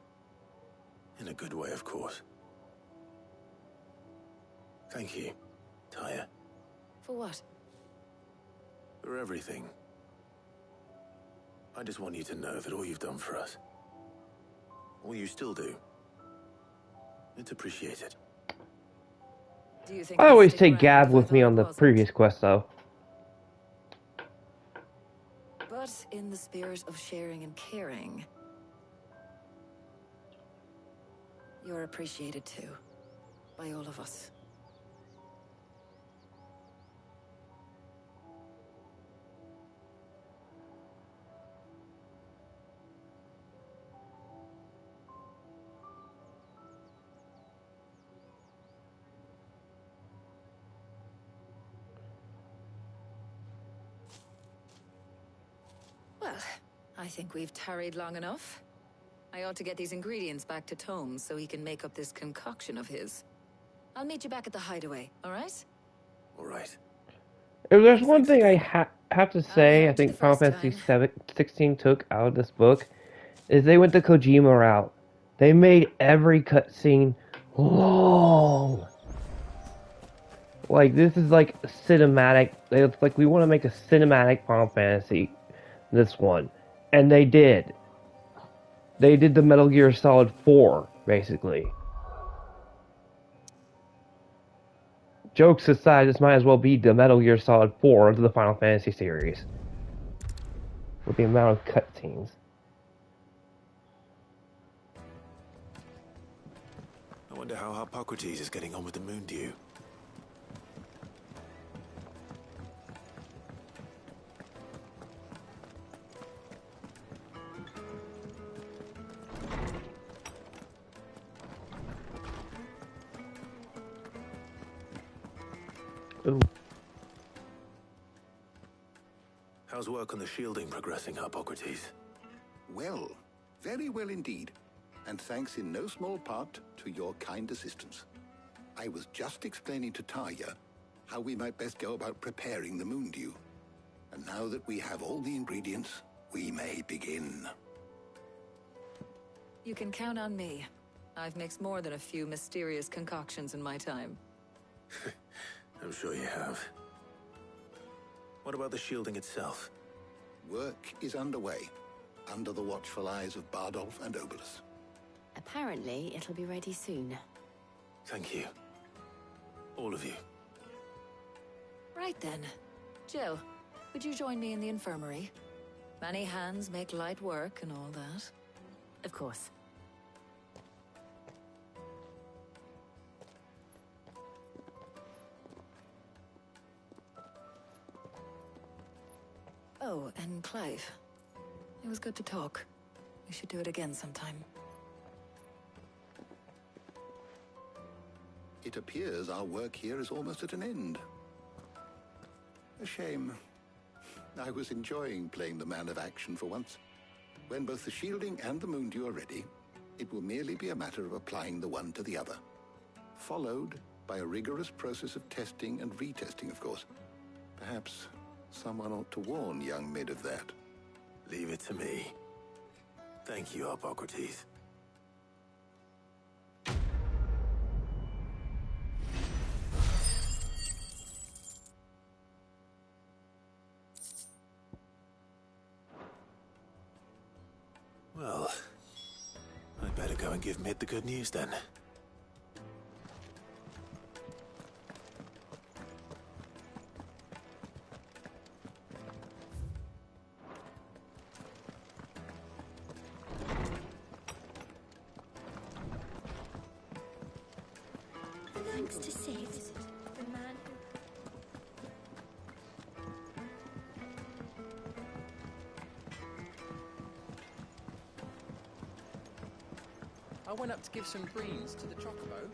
Speaker 6: In a good way, of course. Thank you, Taya.
Speaker 3: For what?
Speaker 6: For everything. I just want you to know that all you've done for us, all you still do, it's appreciated.
Speaker 3: Do you think
Speaker 2: I always take Gab with me on the previous quest, though.
Speaker 3: But in the spirit of sharing and caring, you're appreciated too, by all of us. Well, I think we've tarried long enough. I ought to get these ingredients back to Tomes so he can make up this concoction of his. I'll meet you back at the hideaway, all right?
Speaker 6: All right.
Speaker 2: If there's one thing I have to say, I think Final Fantasy 16 took out of this book, is they went the Kojima route. They made every cutscene long. Like, this is like cinematic. It's like, we want to make a cinematic Final Fantasy, this one. And they did. They did the Metal Gear Solid 4, basically. Jokes aside, this might as well be the Metal Gear Solid 4 of the Final Fantasy series. With the amount of cutscenes.
Speaker 6: Wonder how Hippocrates is getting on with the moon dew.
Speaker 2: Ooh.
Speaker 6: How's work on the shielding progressing, Hippocrates?
Speaker 5: Well, very well indeed. And thanks in no small part to your kind assistance. I was just explaining to Tarja how we might best go about preparing the moon dew. And now that we have all the ingredients, we may begin.
Speaker 17: You can count on me. I've mixed more than a few mysterious concoctions in my time.
Speaker 6: I'm sure you have. What about the shielding itself?
Speaker 5: Work is underway, under the watchful eyes of Bardolph and Obolus.
Speaker 18: Apparently, it'll be ready soon.
Speaker 6: Thank you. All of you.
Speaker 17: Right then. Jill, would you join me in the infirmary? Many hands make light work and all that.
Speaker 18: Of course.
Speaker 17: Oh, and Clive. It was good to talk. We should do it again sometime.
Speaker 5: It appears our work here is almost at an end. A shame. I was enjoying playing the man of action for once. When both the shielding and the moon dew are ready, it will merely be a matter of applying the one to the other. Followed by a rigorous process of testing and retesting, of course. Perhaps someone ought to warn young Mid of that.
Speaker 6: Leave it to me. Thank you, Hippocrates. Well, I'd better go and give Mid the good news then.
Speaker 10: Thanks to Sid, the man who...
Speaker 14: I went up to give some greens to the chocobo.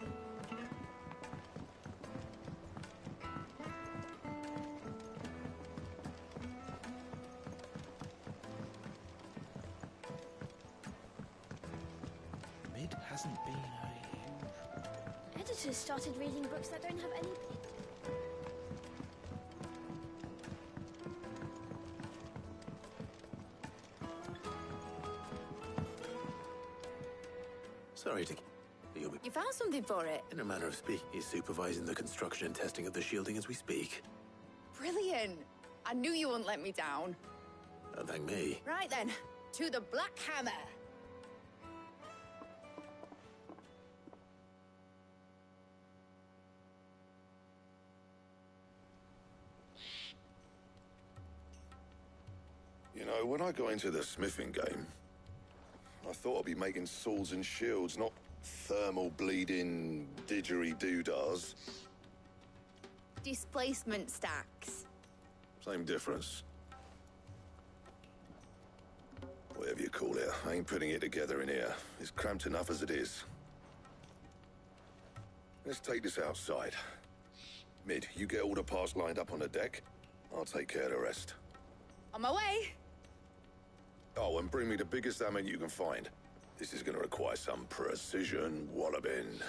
Speaker 16: Mid hasn't been a huge...
Speaker 10: Editors started reading books that don't have any pictures.
Speaker 6: Sorry to... You'll be...
Speaker 15: You found something for it?
Speaker 6: In a manner of speaking, he's supervising the construction and testing of the shielding as we speak.
Speaker 15: Brilliant. I knew you wouldn't let me down.
Speaker 6: Don't thank me.
Speaker 15: Right then, to the Black Hammer.
Speaker 4: You know, when I got into the smithing game, I thought I'd be making swords and shields, not thermal bleeding didgeridoo-dahs.
Speaker 15: Displacement stacks.
Speaker 4: Same difference. Whatever you call it, I ain't putting it together in here. It's cramped enough as it is. Let's take this outside. Mid, you get all the parts lined up on the deck. I'll take care of the rest.
Speaker 15: On my way.
Speaker 4: Oh, and bring me the biggest hammer you can find. This is gonna require some precision walloping.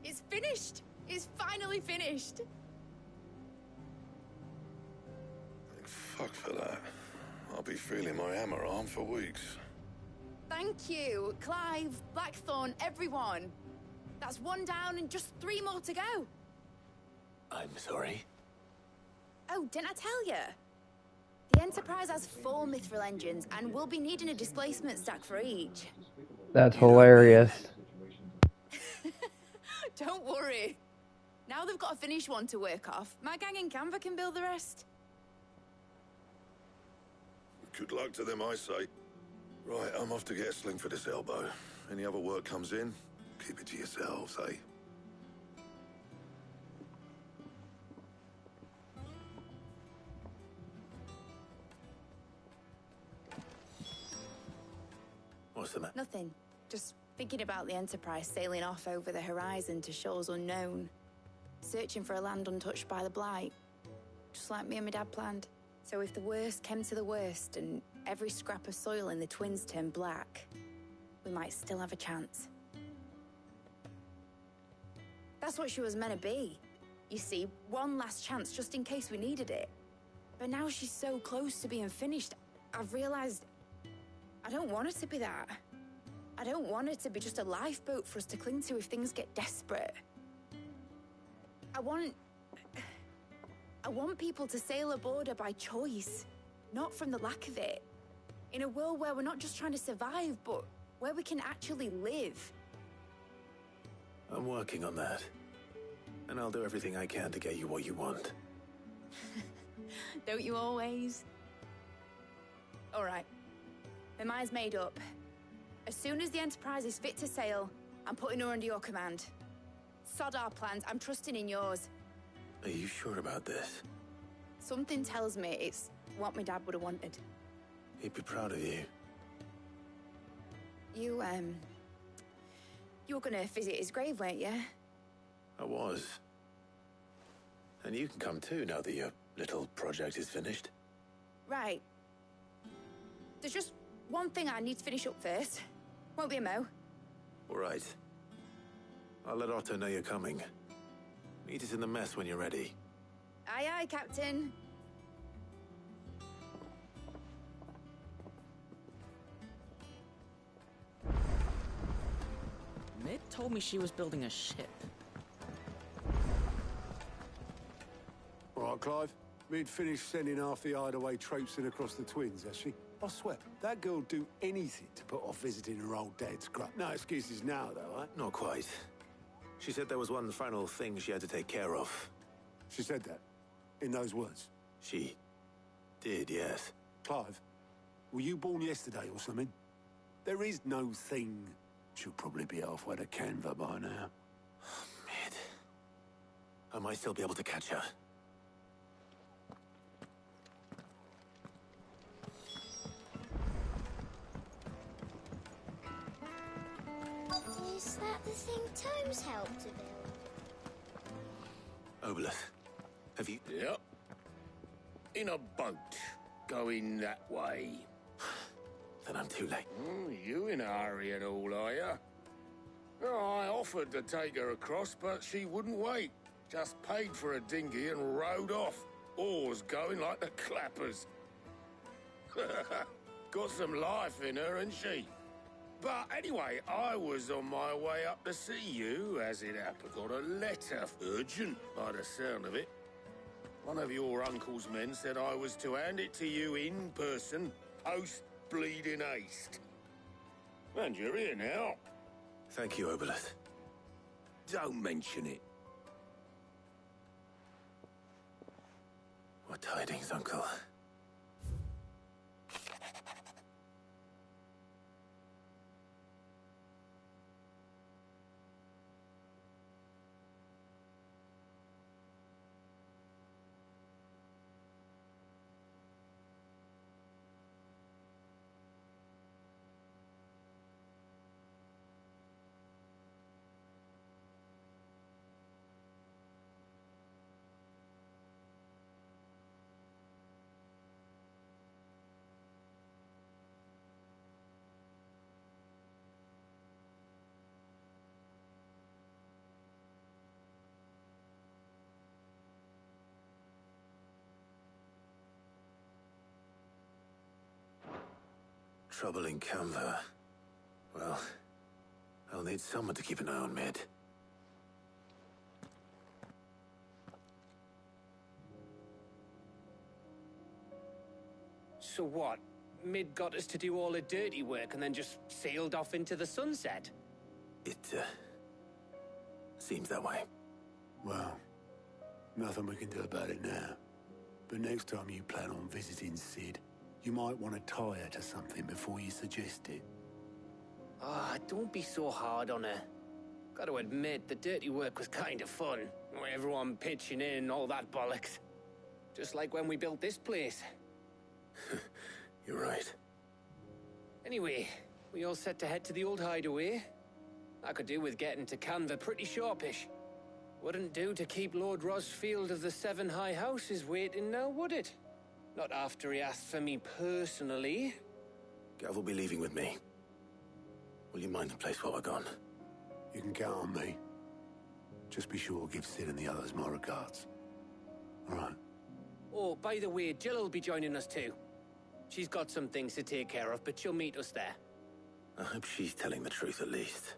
Speaker 15: It's finished. It's finally finished.
Speaker 4: Fuck for that. I'll be feeling my hammer arm for weeks.
Speaker 15: Thank you, Clive, Blackthorn, everyone. That's one down and just 3 more to go.
Speaker 6: I'm sorry.
Speaker 15: Oh, didn't I tell you? The Enterprise has 4 mithril engines, and we'll be needing a displacement stack for each.
Speaker 2: That's hilarious.
Speaker 15: Don't worry. Now they've got a finished one to work off. My gang in Canva can build the rest.
Speaker 4: Good luck to them, I say. Right, I'm off to get a sling for this elbow. Any other work comes in, keep it to yourselves, eh?
Speaker 6: What's the matter?
Speaker 15: Nothing. Just thinking about the Enterprise sailing off over the horizon to shores unknown. Searching for a land untouched by the Blight. Just like me and my dad planned. So if the worst came to the worst and every scrap of soil in the Twins turned black, we might still have a chance. That's what she was meant to be. You see, one last chance just in case we needed it. But now she's so close to being finished, I've realized I don't want it to be that. I don't want it to be just a lifeboat for us to cling to if things get desperate. I want people to sail aboard her by choice, not from the lack of it. In a world where we're not just trying to survive, but where we can actually live.
Speaker 6: I'm working on that. And I'll do everything I can to get you what you want.
Speaker 15: Don't you always? All right. My mind's made up. As soon as the Enterprise is fit to sail, I'm putting her under your command. Sod our plans, I'm trusting in yours.
Speaker 6: Are you sure about this?
Speaker 15: Something tells me it's what my dad would have wanted.
Speaker 6: He'd be proud of you.
Speaker 15: You were gonna visit his grave, weren't you?
Speaker 6: I was. And you can come too now that your little project is finished.
Speaker 15: Right. There's just one thing I need to finish up first. Won't be a mo.
Speaker 6: All right. I'll let Otto know you're coming. Meet us in the mess when you're ready.
Speaker 15: Aye, aye, Captain.
Speaker 14: Mid told me she was building a ship.
Speaker 12: All right, Clive. Mid finished sending half the hideaway traipsing across the Twins, has she? I swear, that girl'd do anything to put off visiting her old dad's grave. No excuses now, though, eh?
Speaker 6: Not quite. She said there was one final thing she had to take care of.
Speaker 12: She said that? In those words?
Speaker 6: She did, yes.
Speaker 12: Clive, were you born yesterday or something? There is no thing. She'll probably be halfway to Canva by now.
Speaker 6: Mid. I might still be able to catch her.
Speaker 10: Is that the thing Tomes helped to build?
Speaker 6: Obelith, have you...
Speaker 19: Yep. In a boat, going that way.
Speaker 6: Then I'm too late.
Speaker 19: You in a hurry at all, are you? Oh, I offered to take her across, but she wouldn't wait. Just paid for a dinghy and rowed off. Oars going like the clappers. Got some life in her, ain't she? But anyway, I was on my way up to see you, as it happened. Got a letter, urgent, by the sound of it. One of your uncle's men said I was to hand it to you in person, post-bleeding haste. And you're here now.
Speaker 6: Thank you, Obelith.
Speaker 19: Don't mention it.
Speaker 6: What tidings, Uncle? trouble in Canva, well, I'll need someone to keep an eye on Mid.
Speaker 7: So what? Mid got us to do all the dirty work and then just sailed off into the sunset?
Speaker 6: It, seems that way.
Speaker 12: Well, nothing we can do about it now. But next time you plan on visiting Sid, you might want to tie her to something before you suggest it.
Speaker 7: Ah, don't be so hard on her. Gotta admit, the dirty work was kind of fun. Everyone pitching in and all that bollocks. Just like when we built this place.
Speaker 6: You're right.
Speaker 7: Anyway, we all set to head to the old hideaway. I could do with getting to Canva pretty sharpish. Wouldn't do to keep Lord Rosfield of the Seven High Houses waiting now, would it? Not after he asked for me personally.
Speaker 6: Gav will be leaving with me. Will you mind the place while we're gone?
Speaker 12: You can count on me. Just be sure to give Sid and the others my regards. All right.
Speaker 7: Oh, by the way, Jill will be joining us too. She's got some things to take care of, but she'll meet us there.
Speaker 6: I hope she's telling the truth at least.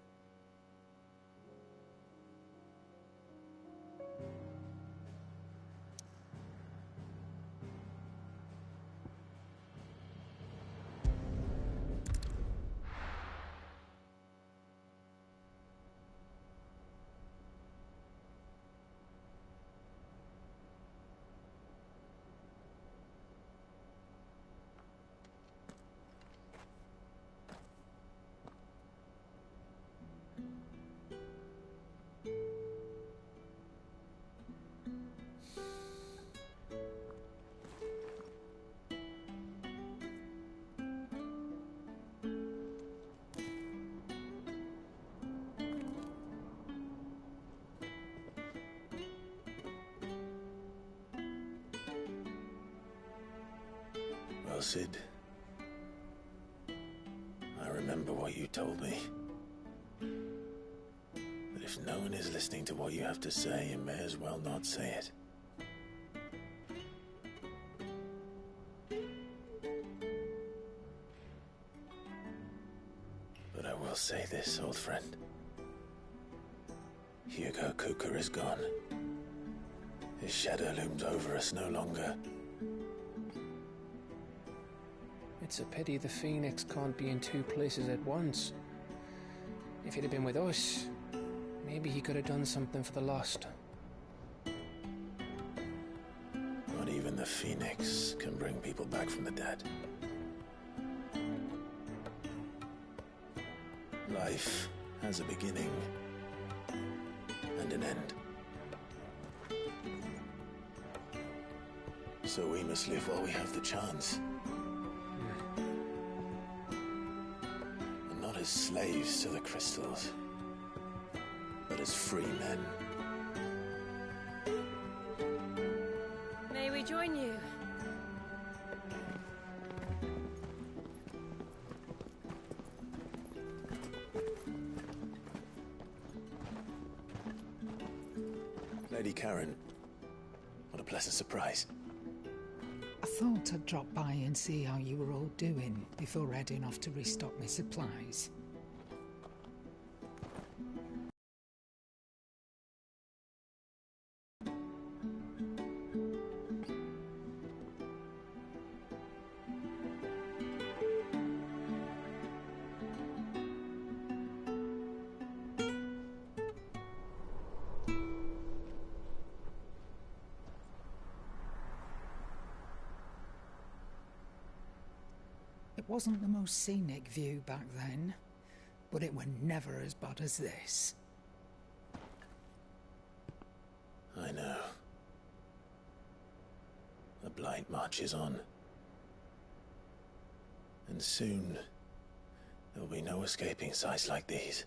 Speaker 6: Well, Sid, I remember what you told me. That if no one is listening to what you have to say, you may as well not say it. But I will say this, old friend. Hugo Kuka is gone. His shadow looms over us no longer.
Speaker 14: It's a pity the Phoenix can't be in two places at once. If he'd have been with us, maybe he could have done something for the lost.
Speaker 6: Not even the Phoenix can bring people back from the dead. Life has a beginning and an end. So we must live while we have the chance. And not as slaves to the crystals, but as free men.
Speaker 10: May we join you?
Speaker 6: Lady Karen, what a pleasant surprise.
Speaker 9: I thought I'd drop by and see how you were all doing before heading off to restock my supplies. It wasn't the most scenic view back then, but it were never as bad as this.
Speaker 6: I know. The blight marches on. And soon, there'll be no escaping sights like these.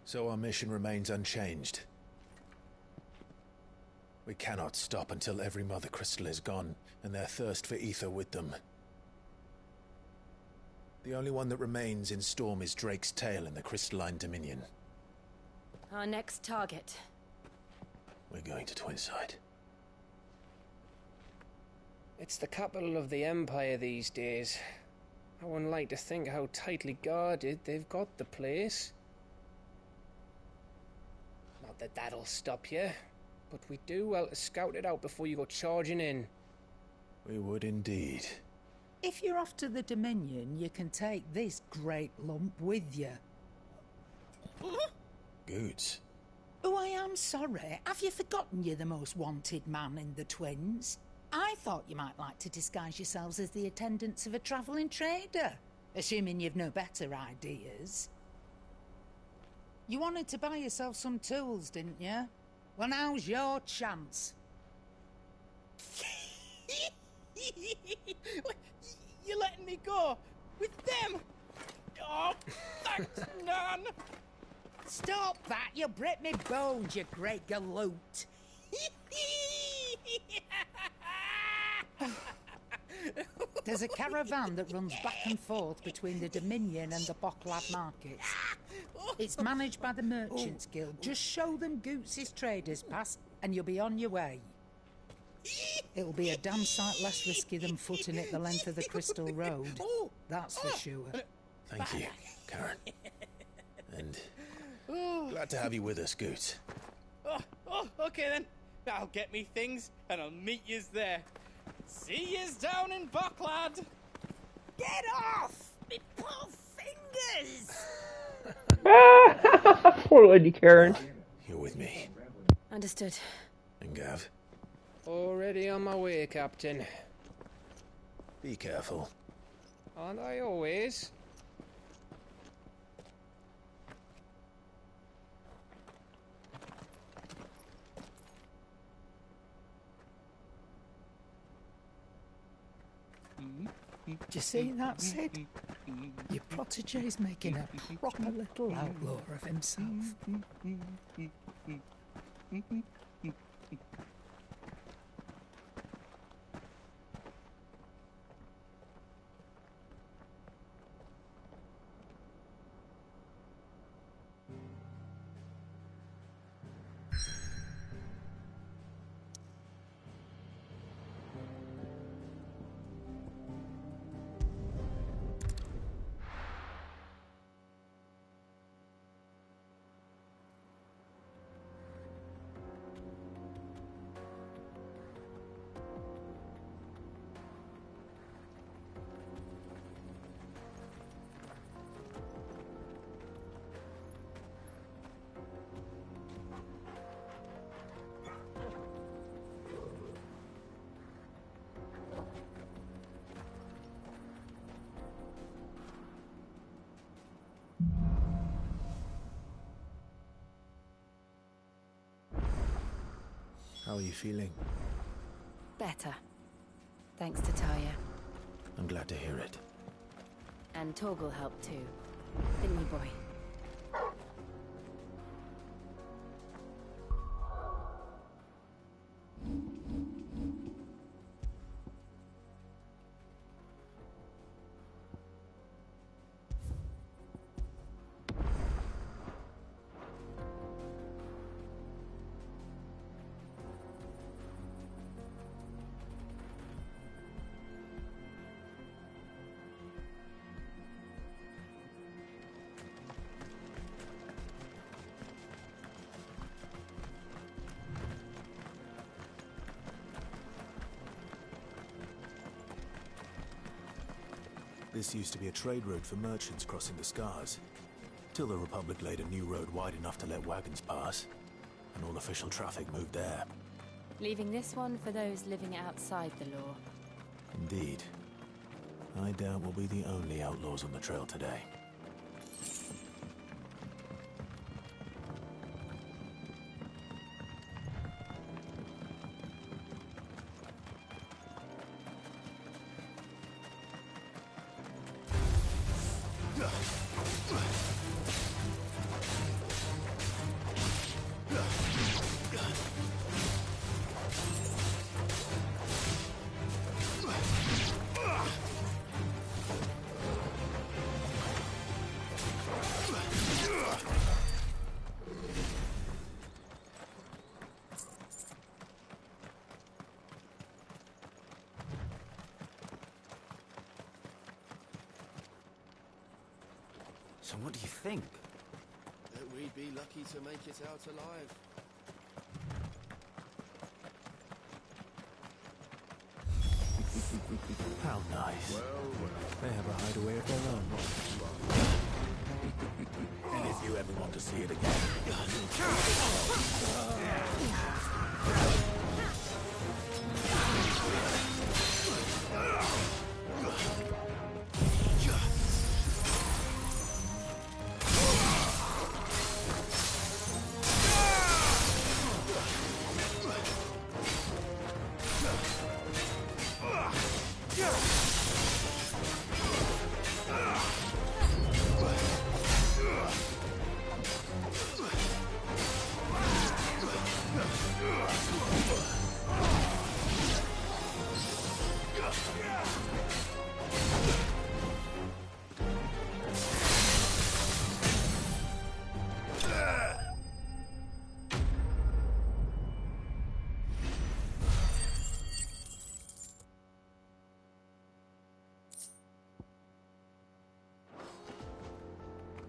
Speaker 16: So our mission remains unchanged. We cannot stop until every Mother Crystal is gone, and their thirst for ether with them. The only one that remains in Storm is Drake's tail in the Crystalline Dominion.
Speaker 10: Our next target.
Speaker 6: We're going to Twinside.
Speaker 14: It's the capital of the Empire these days. I wouldn't like to think how tightly guarded they've got the place. Not that that'll stop you, but we do well to scout it out before you go charging in.
Speaker 16: We would indeed.
Speaker 9: If you're off to the Dominion, you can take this great lump with you.
Speaker 16: Goods.
Speaker 9: Oh, I am sorry. Have you forgotten you're the most wanted man in the Twins? I thought you might like to disguise yourselves as the attendants of a travelling trader, assuming you've no better ideas. You wanted to buy yourself some tools, didn't you? Well, now's your chance.
Speaker 11: You're letting me go? With them? Oh, thanks, Nan!
Speaker 9: Stop that! You'll break me bones, you great galoot! There's a caravan that runs back and forth between the Dominion and the Bocklad markets. It's managed by the Merchants Guild. Just show them Goots' traders pass and you'll be on your way. It'll be a damn sight less risky than footing it the length of the Crystal Road. That's for sure.
Speaker 16: Thank you, Karen. And glad to have you with us, Goots.
Speaker 11: Okay then. I'll get me things and I'll meet yous there. See yous down in Bocklad.
Speaker 9: Get off! Me poor fingers!
Speaker 2: Poor Lady Karen.
Speaker 16: You're with me.
Speaker 3: Understood.
Speaker 16: And Gav?
Speaker 14: Already on my way, Captain.
Speaker 16: Be careful.
Speaker 14: Aren't I always?
Speaker 9: Do you see that, Sid? Your protege's making a proper little outlaw of himself.
Speaker 16: How are you feeling?
Speaker 18: Better. Thanks to Talia.
Speaker 16: I'm glad to hear it.
Speaker 18: And Torgal helped too. Didn't he, boy?
Speaker 16: This used to be a trade route for merchants crossing the Scars, till the Republic laid a new road wide enough to let wagons pass, and all official traffic moved there.
Speaker 18: Leaving this one for those living outside the law.
Speaker 16: Indeed. I doubt we'll be the only outlaws on the trail today. So what do you think?
Speaker 20: That we'd be lucky to make it out alive.
Speaker 16: How nice.
Speaker 20: Well.
Speaker 16: They have a hideaway of their own. And if you ever want to see it again...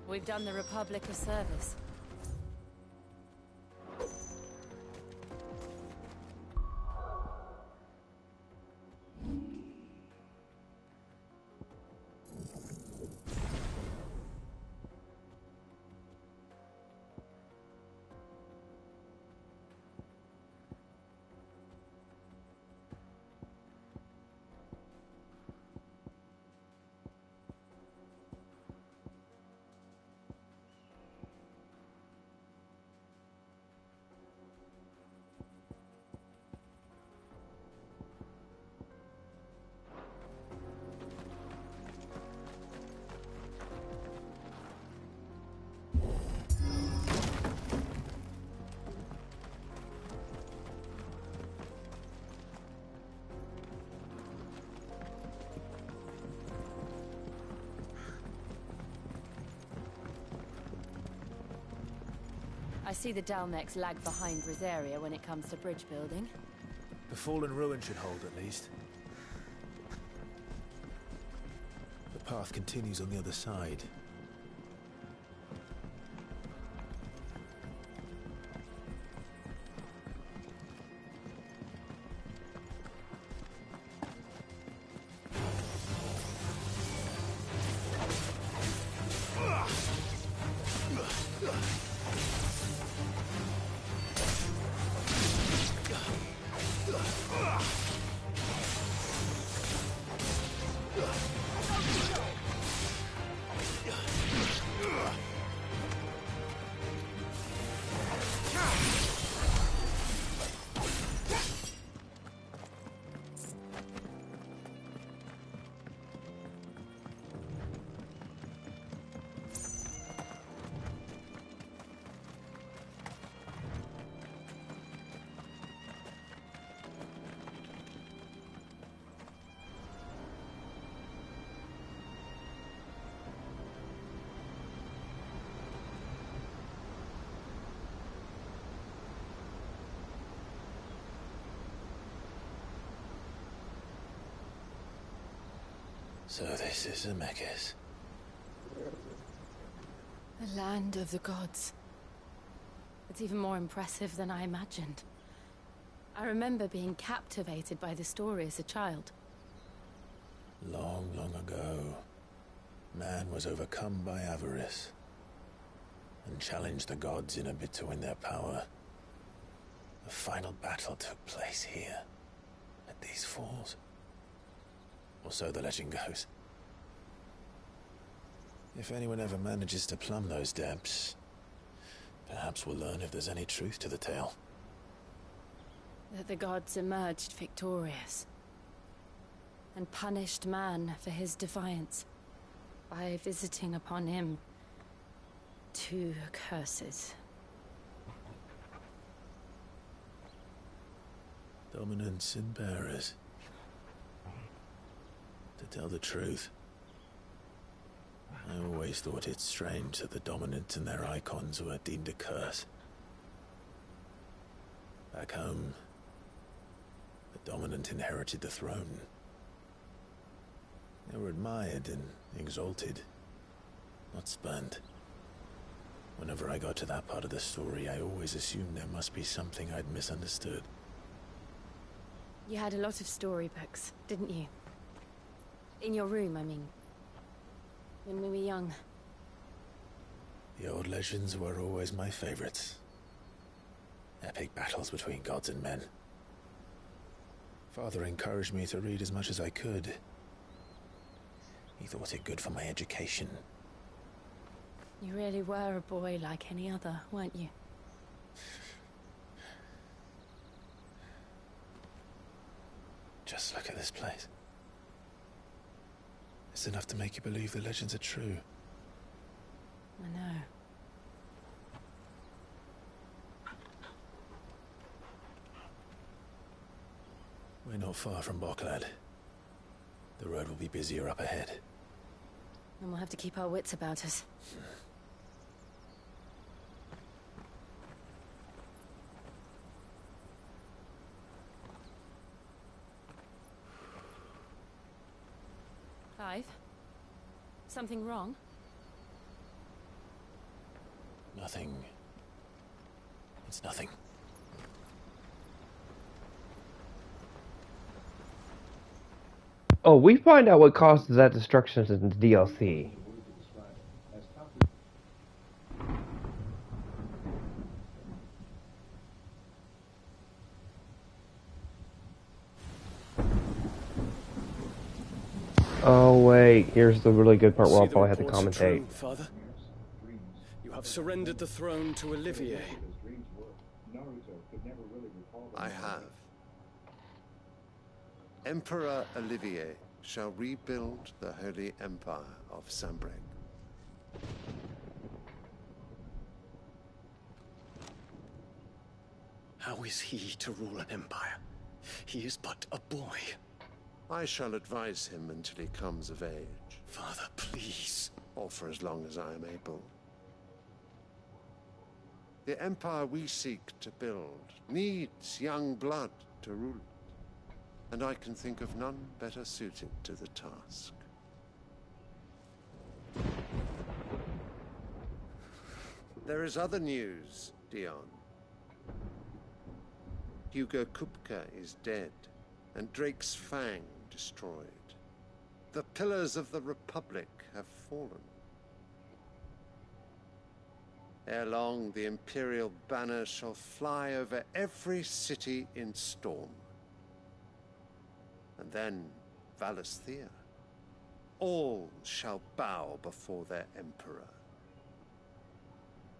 Speaker 18: We've done the Republic a service. I see the Dalmex lag behind Rosaria when it comes to bridge building.
Speaker 16: The fallen ruin should hold, at least. The path continues on the other side.
Speaker 6: So this is Zemeckis.
Speaker 18: The land of the gods. It's even more impressive than I imagined. I remember being captivated by the story as a child.
Speaker 6: Long, long ago, man was overcome by avarice and challenged the gods in a bid to win their power. The final battle took place here, at these falls. Or so the legend goes. If anyone ever manages to plumb those depths, perhaps we'll learn if there's any truth to the tale.
Speaker 18: That the gods emerged victorious and punished man for his defiance by visiting upon him 2 curses.
Speaker 6: Dominants and bearers. To tell the truth, I always thought it strange that the dominants and their icons were deemed a curse. Back home, the dominant inherited the throne. They were admired and exalted,
Speaker 16: not spurned. Whenever I got to that part of the story, I always assumed there must be something I'd misunderstood.
Speaker 18: You had a lot of storybooks, didn't you? In your room, I mean. When we were young.
Speaker 16: The old legends were always my favorites. Epic battles between gods and men. Father encouraged me to read as much as I could. He thought it good for my education.
Speaker 18: You really were a boy like any other, weren't you?
Speaker 16: Just look at this place. It's enough to make you believe the legends are true.
Speaker 18: I know.
Speaker 16: We're not far from Boklad. The road will be busier up ahead.
Speaker 18: And we'll have to keep our wits about us. Clive? Something wrong?
Speaker 16: Nothing. It's nothing.
Speaker 2: Oh, we find out what causes that destruction in the DLC. Oh wait, here's the really good part where I'll probably have to commentate.
Speaker 21: True, Father. You have surrendered the throne to Olivier.
Speaker 5: I have. Emperor Olivier shall rebuild the Holy Empire of Sanbreque.
Speaker 21: How is he to rule an empire? He is but a boy.
Speaker 5: I shall advise him until he comes of age.
Speaker 21: Father, please.
Speaker 5: Or for as long as I am able. The empire we seek to build needs young blood to rule it, and I can think of none better suited to the task. There is other news, Dion. Hugo Kupka is dead, and Drake's Fang destroyed. The pillars of the Republic have fallen. Ere long, the Imperial banner shall fly over every city in Storm. And then, Valisthea. All shall bow before their Emperor.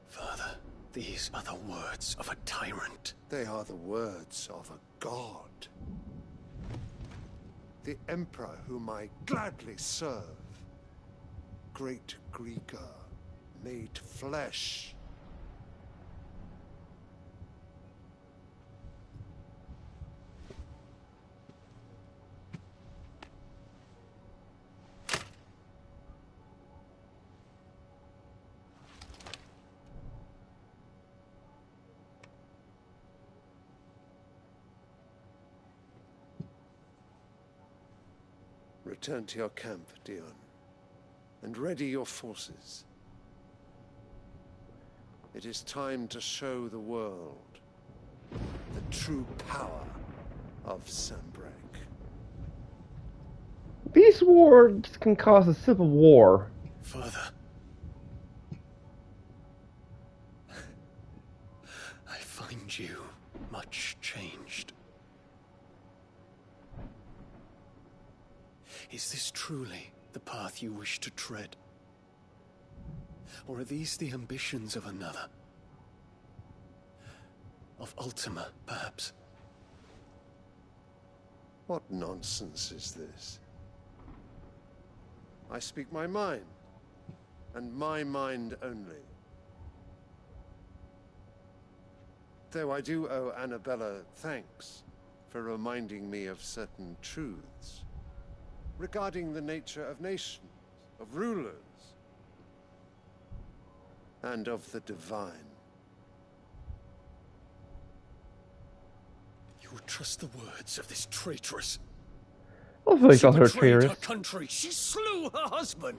Speaker 21: Father, these are the words of a tyrant.
Speaker 5: They are the words of a god. The Emperor whom I gladly serve. Great Greeker, made flesh. Return to your camp, Dion, and ready your forces. It is time to show the world the true power of Sanbreque.
Speaker 2: These wars can cause a civil war.
Speaker 21: Father. I find you much changed. Is this truly the path you wish to tread? Or are these the ambitions of another? Of Ultima, perhaps?
Speaker 5: What nonsense is this? I speak my mind, and my mind only. Though I do owe Annabella thanks for reminding me of certain truths regarding the nature of nations, of rulers, and of the divine.
Speaker 21: You would trust the words of this traitress?
Speaker 2: I feel like
Speaker 21: She
Speaker 2: all her
Speaker 21: betrayed
Speaker 2: traitorous.
Speaker 21: her country. She slew her husband.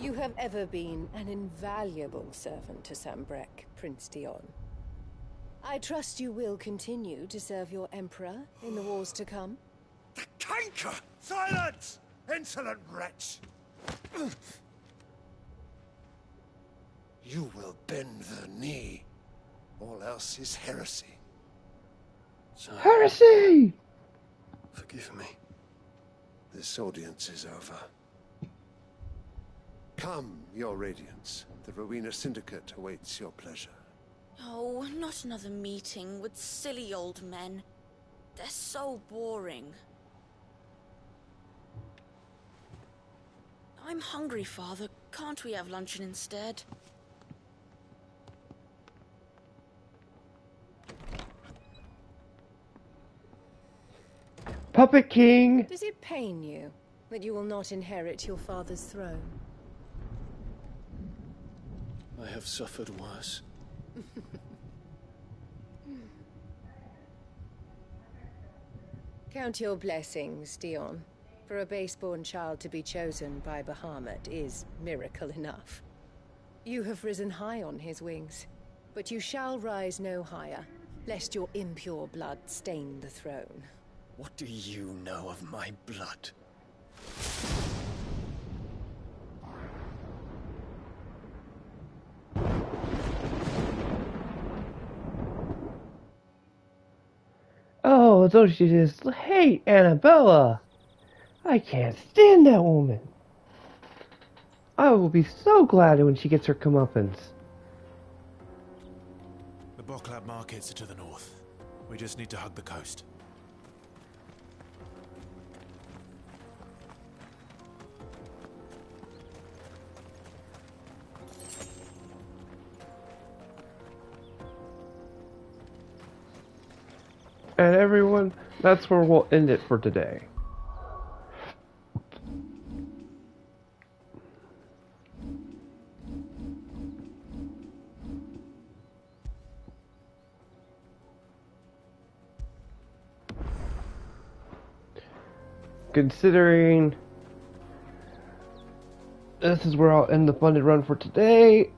Speaker 1: You have ever been an invaluable servant to Sambrek, Prince Dion. I trust you will continue to serve your Emperor in the wars to come.
Speaker 22: The canker! Silence! Insolent wretch! You will bend the knee. All else is heresy.
Speaker 2: Heresy!
Speaker 22: Forgive me. This audience is over. Come, your radiance. The Rowena Syndicate awaits your pleasure.
Speaker 23: Oh, not another meeting with silly old men. They're so boring. I'm hungry, Father. Can't we have luncheon instead?
Speaker 2: Puppet King!
Speaker 1: Does it pain you that you will not inherit your father's throne?
Speaker 21: I have suffered worse.
Speaker 1: Count your blessings, Dion. For a base-born child to be chosen by Bahamut is miracle enough. You have risen high on his wings, but you shall rise no higher, lest your impure blood stain the throne.
Speaker 21: What do you know of my blood?
Speaker 2: Oh, so she just hate Annabella. I can't stand that woman. I will be so glad when she gets her comeuppance.
Speaker 16: The Boklab markets are to the north. We just need to hug the coast.
Speaker 2: And everyone, that's where we'll end it for today. Considering this is where I'll end the funded run for today,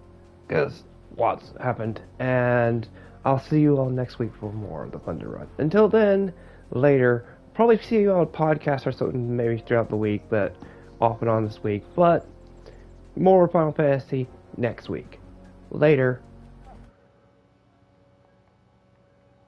Speaker 2: because lots happened, and I'll see you all next week for more of the funded run. Until then, later, probably see you on podcasts or something maybe throughout the week, but off and on this week, but more Final Fantasy next week. Later.